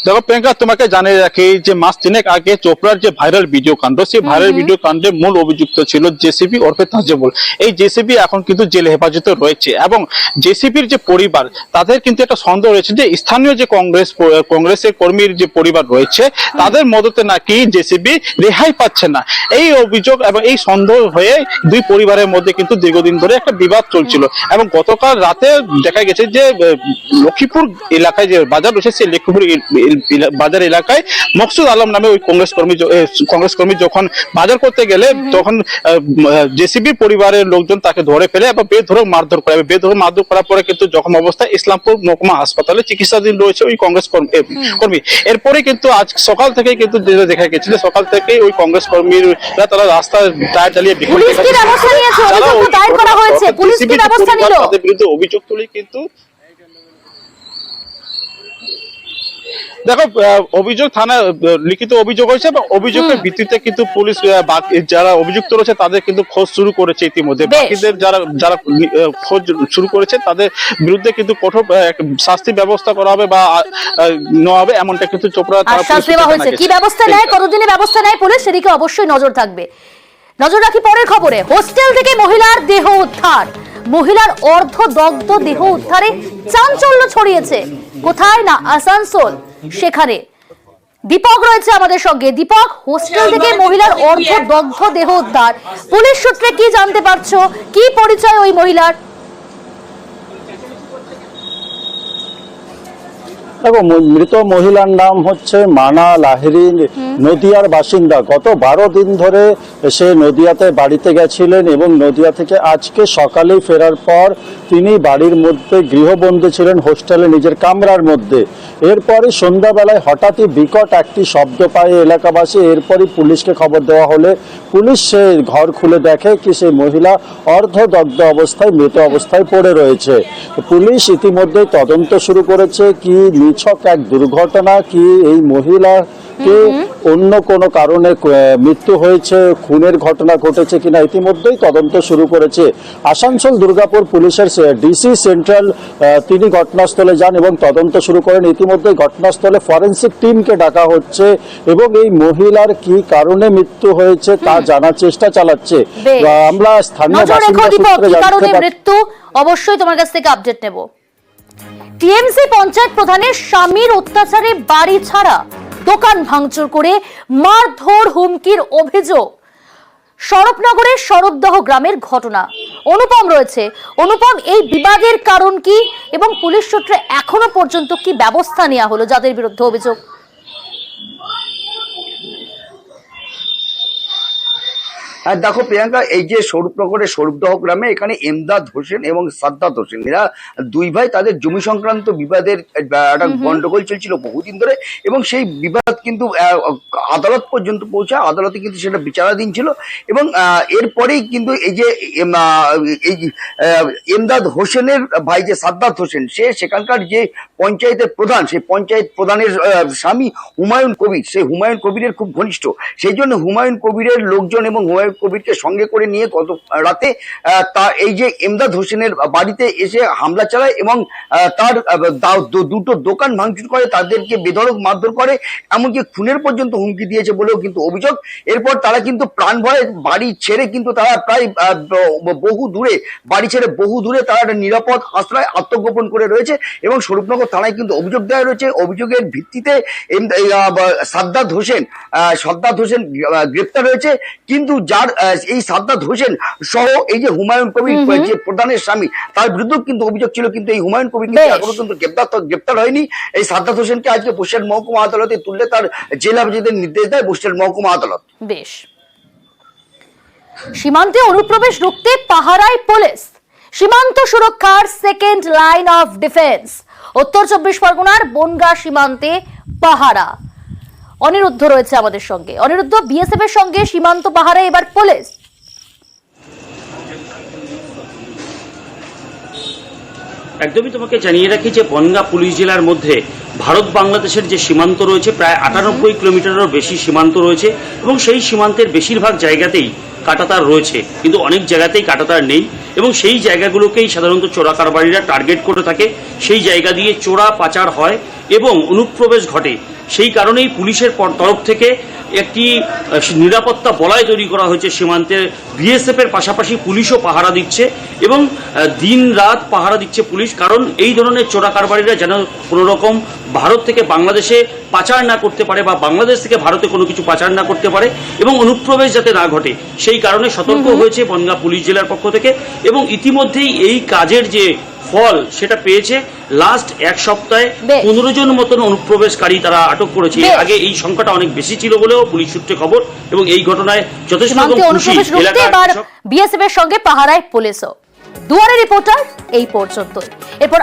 দেখো প্রিয়াঙ্কা, তোমাকে জানিয়ে রাখি যে মাস 3 আগে চোপড়ার যে ভাইরাল ভিডিও কাণ্ড, সেই ভাইরাল ভিডিও কাণ্ডে মূল অভিযুক্ত ছিল জেসিবি ওরফে তাজিমুল। এই জেসিবি এখন কিন্তু জেল হেফাজতে রয়েছে এবং জেসিবির যে পরিবার, তাদের কিন্তু একটা সন্দেহ রয়েছে যে স্থানীয় যে কংগ্রেসের কর্মীর যে পরিবার রয়েছে, তাদের মদতে নাকি জেসিবি রেহাই পাচ্ছে না। এই অভিযোগ এবং এই সন্দেহ হয়ে দুই পরিবারের মধ্যে কিন্তু দীর্ঘদিন ধরে একটা বিবাদ চলছিল এবং গতকাল রাতে দেখা গেছে যে লক্ষ্মীপুর এলাকায় যে বাজার রয়েছে, সেই লক্ষ্মীপুর বাজার এলাকায় মকসুদ আলম নামে ওই কংগ্রেস কর্মী যখন বাজার করতে গেলে তখন জেসিবি পরিবারের লোকজন তাকে ধরে ফেলে এবং বেধড়ক মারধর করে। বেধড়ক মারধর করার পরে কিন্তু জখম অবস্থায় ইসলামপুর মহকুমা হাসপাতালে চিকিৎসাধীন রয়েছে ওই কংগ্রেস কর্মী। এরপরে কিন্তু আজ সকাল থেকে কিন্তু দেখা গেছে যে সকাল থেকে ওই কংগ্রেস কর্মীরা তারা রাস্তায় টায়ার চালিয়ে বিক্ষোভ তাদের বিরুদ্ধে অভিযোগ তুলে কিন্তু দেখো অভিযোগ থানায় লিখিত অভিযোগ হয়েছে এবং অভিযোগের ভিত্তিতে কিন্তু পুলিশ যারা অভিযুক্ত রয়েছে তাদের কিন্তু খোঁজ শুরু করেছে ইতিমধ্যে। বাকিদের যারা খোঁজ শুরু করেছে তাদের বিরুদ্ধে কিন্তু কঠোর শাস্তি ব্যবস্থা করা হবে বা নেওয়া হবে, এমনটা কিন্তু চোপড়া কি ব্যবস্থা নেয়, কতদিনে ব্যবস্থা নেয় পুলিশ, সেদিকে অবশ্যই নজর থাকবে। নজর রাখি পরের খবরে। হোস্টেল থেকে মহিলার দেহ উদ্ধার। মহিলার অর্ধদগ্ধ দেহ উদ্ধারে চাঞ্চল্য ছড়িয়েছে। কোথায় না আসানসোল, সেখানে দীপক রয়েছে আমাদের সঙ্গে। দীপক, হোস্টেল থেকে মহিলার অর্ধদগ্ধ দেহ উদ্ধার, পুলিশ সূত্রে কি জানতে পারছো, কি পরিচয় ওই মহিলার? দেখো, মৃত মহিলার নাম হচ্ছে মানা লাহিড়ী, নদিয়ার বাসিন্দা। গত 12 দিন ধরে সে নদিয়াতে বাড়িতে গেছিলেন এবং নদিয়া থেকে আজকে সকালেই ফেরার পর তিনি বাড়ির মধ্যে গৃহবন্দী ছিলেন হোস্টেলে নিজের কামরার মধ্যে। এরপরে সন্ধ্যাবেলায় হঠাৎই বিকট একটি শব্দ পায় এলাকাবাসী। এরপরই পুলিশকে খবর দেওয়া হলে পুলিশ সে ঘর খুলে দেখে কি সেই মহিলা অর্ধদগ্ধ অবস্থায় মৃত অবস্থায় পড়ে রয়েছে। পুলিশ ইতিমধ্যে তদন্ত শুরু করেছে কি নিছক এক দুর্ঘটনা, কি এই মহিলাকে অন্য কোনো কারণে মৃত্যু হয়েছে, খুনের ঘটনা ঘটেছে কিনা, ইতিমধ্যেই তদন্ত শুরু করেছে আসানসোল দুর্গাপুর পুলিশের ডিসি সেন্ট্রাল। তিনি ঘটনাস্থলে যান এবং তদন্ত শুরু করেন। ইতিমধ্যে ঘটনাস্থলে ফরেন্সিক টিমকে ডাকা হচ্ছে এবং এই মহিলার কি কারণে মৃত্যু হয়েছে তা জানার চেষ্টা চালাচ্ছে। আমরা স্থানীয় মৃত্যু অবশ্যই তোমার কাছ থেকে আপডেট নেব। টিএমসি পঞ্চায়েত প্রধানের স্বামীর অত্যাচারে বাড়ি ছাড়া, দোকান ভাঙচুর করে মারধর হুমকির অভিযোগ। শরৎনগরের শরৎদহ গ্রামের ঘটনা। অনুপম রয়েছে। অনুপম, এই বিবাদের কারণ কি এবং পুলিশ সূত্রে এখনো পর্যন্ত কি ব্যবস্থা নেওয়া হলো যাদের বিরুদ্ধে অভিযোগ? হ্যাঁ দেখো প্রিয়াঙ্কা, এই যে স্বরূপনগরের স্বরূপদহ গ্রামে এখানে এমদাদ হোসেন এবং সাদ্দাত হোসেন এরা দুই ভাই, তাদের জমি সংক্রান্ত বিবাদের একটা গন্ডগোল চলছিল বহুদিন ধরে, এবং সেই বিবাদ কিন্তু আদালত পর্যন্ত পৌঁছায়। আদালতে কিন্তু সেটা বিচারাধীন ছিল, এবং এরপরেই কিন্তু এই যে এই এমদাদ হোসেনের ভাই যে সাদ্দাত হোসেন, সে সেখানকার যে পঞ্চায়েতের প্রধান, সেই পঞ্চায়েত প্রধানের স্বামী হুমায়ুন কবির, সেই হুমায়ুন কবিরের খুব ঘনিষ্ঠ। সেই জন্য হুমায়ুন কবিরের লোকজন এবং হুমায়ুন কবিরকে সঙ্গে করে নিয়ে গত রাতে তার এই যে এমদাদ হোসেনের বাড়িতে এসে হামলা চালায় এবং তার দুটো দোকান ভাঙচুর করে, তাদেরকে বেধড়ক মারধর করে, এমনকি খুনের পর্যন্ত হুমকি দিয়েছে বলেও কিন্তু অভিযোগ। এরপর তারা কিন্তু প্রাণ ভয়ে বাড়ি ছেড়ে কিন্তু তারা প্রায় বহু দূরে তারা একটা নিরাপদ আশ্রয় আত্মগোপন করে রয়েছে, এবং স্বরূপনগর থানায় কিন্তু অভিযোগ দেওয়া রয়েছে। অভিযোগের ভিত্তিতে সাদ্দাত হোসেন গ্রেপ্তার হয়েছে, কিন্তু যার এই সাদ্দাত হোসেন সহ এই যে হুমায়ুন কবির যে প্রধানের স্বামী, তার বিরুদ্ধে কিন্তু অভিযোগ ছিল, কিন্তু এই হুমায়ুন কবির কিন্তু এখনো কিন্তু গ্রেপ্তার হয়নি। এই সাদ্দাত হোসেনকে আজকে বরিশাল মহকুমা আদালতে তুললে তার জেল হাজতের নির্দেশ দেয় বরিশাল মহকুমা আদালত। বেশ, সীমান্তে অনুপ্রবেশ রুখতে পাহারায় পুলিশ, সীমান্ত সুরক্ষার সেকেন্ড লাইন অফ ডিফেন্স। উত্তর 24 পরগনার বনগাঁ সীমান্তে পাহারা। অনিরুদ্ধ রয়েছে আমাদের সঙ্গে। অনিরুদ্ধ, বিএসএফ এর সঙ্গে সীমান্ত পাহারায় এবার পুলিশ। একদমই তোমাকে জানিয়ে রাখি যে বনগাঁ পুলিশ জেলার মধ্যে ভারত বাংলাদেশের যে সীমান্ত রয়েছে প্রায় 98 কিলোমিটারেরও বেশি সীমান্ত রয়েছে, এবং সেই সীমান্তের বেশিরভাগ জায়গাতেই কাঁটাতার রয়েছে, কিন্তু অনেক জায়গাতেই কাঁটাতার নেই, এবং সেই জায়গাগুলোকেই সাধারণত চোরা কারবারিরা টার্গেট করে থাকে। সেই জায়গা দিয়ে চোরা পাচার হয় এবং অনুপ্রবেশ ঘটে। সেই কারণেই পুলিশের তরফ থেকে একটি নিরাপত্তা বলয় তৈরি করা হয়েছে সীমান্তে। বিএসএফ এর পাশাপাশি পুলিশও পাহারা দিচ্ছে, এবং দিন রাত পাহারা দিচ্ছে পুলিশ, কারণ এই ধরনের চোরা কারবারিরা যেন কোনো রকম ভারত থেকে বাংলাদেশে পাচার না করতে পারে, বা বাংলাদেশ থেকে ভারতে কোনো কিছু পাচার না করতে পারে, এবং অনুপ্রবেশ যাতে না ঘটে, সেই কারণে সতর্ক হয়েছে বনগাঁ পুলিশ জেলার পক্ষ থেকে। এবং ইতিমধ্যেই এই কাজের যে ফল সেটা পেয়েছে। লাস্ট এক সপ্তাহে 15 জন মতন অনুপ্রবেশকারী তারা আটক করেছে। আগে এই সংখ্যাটা অনেক বেশি ছিল বলেও পুলিশ সূত্রে খবর, এবং এই ঘটনায় যথেষ্ট বিএসএফ এর সঙ্গে পাহারায় পুলিশও। দুয়ারে রিপোর্টার এই পর্যন্ত। এরপর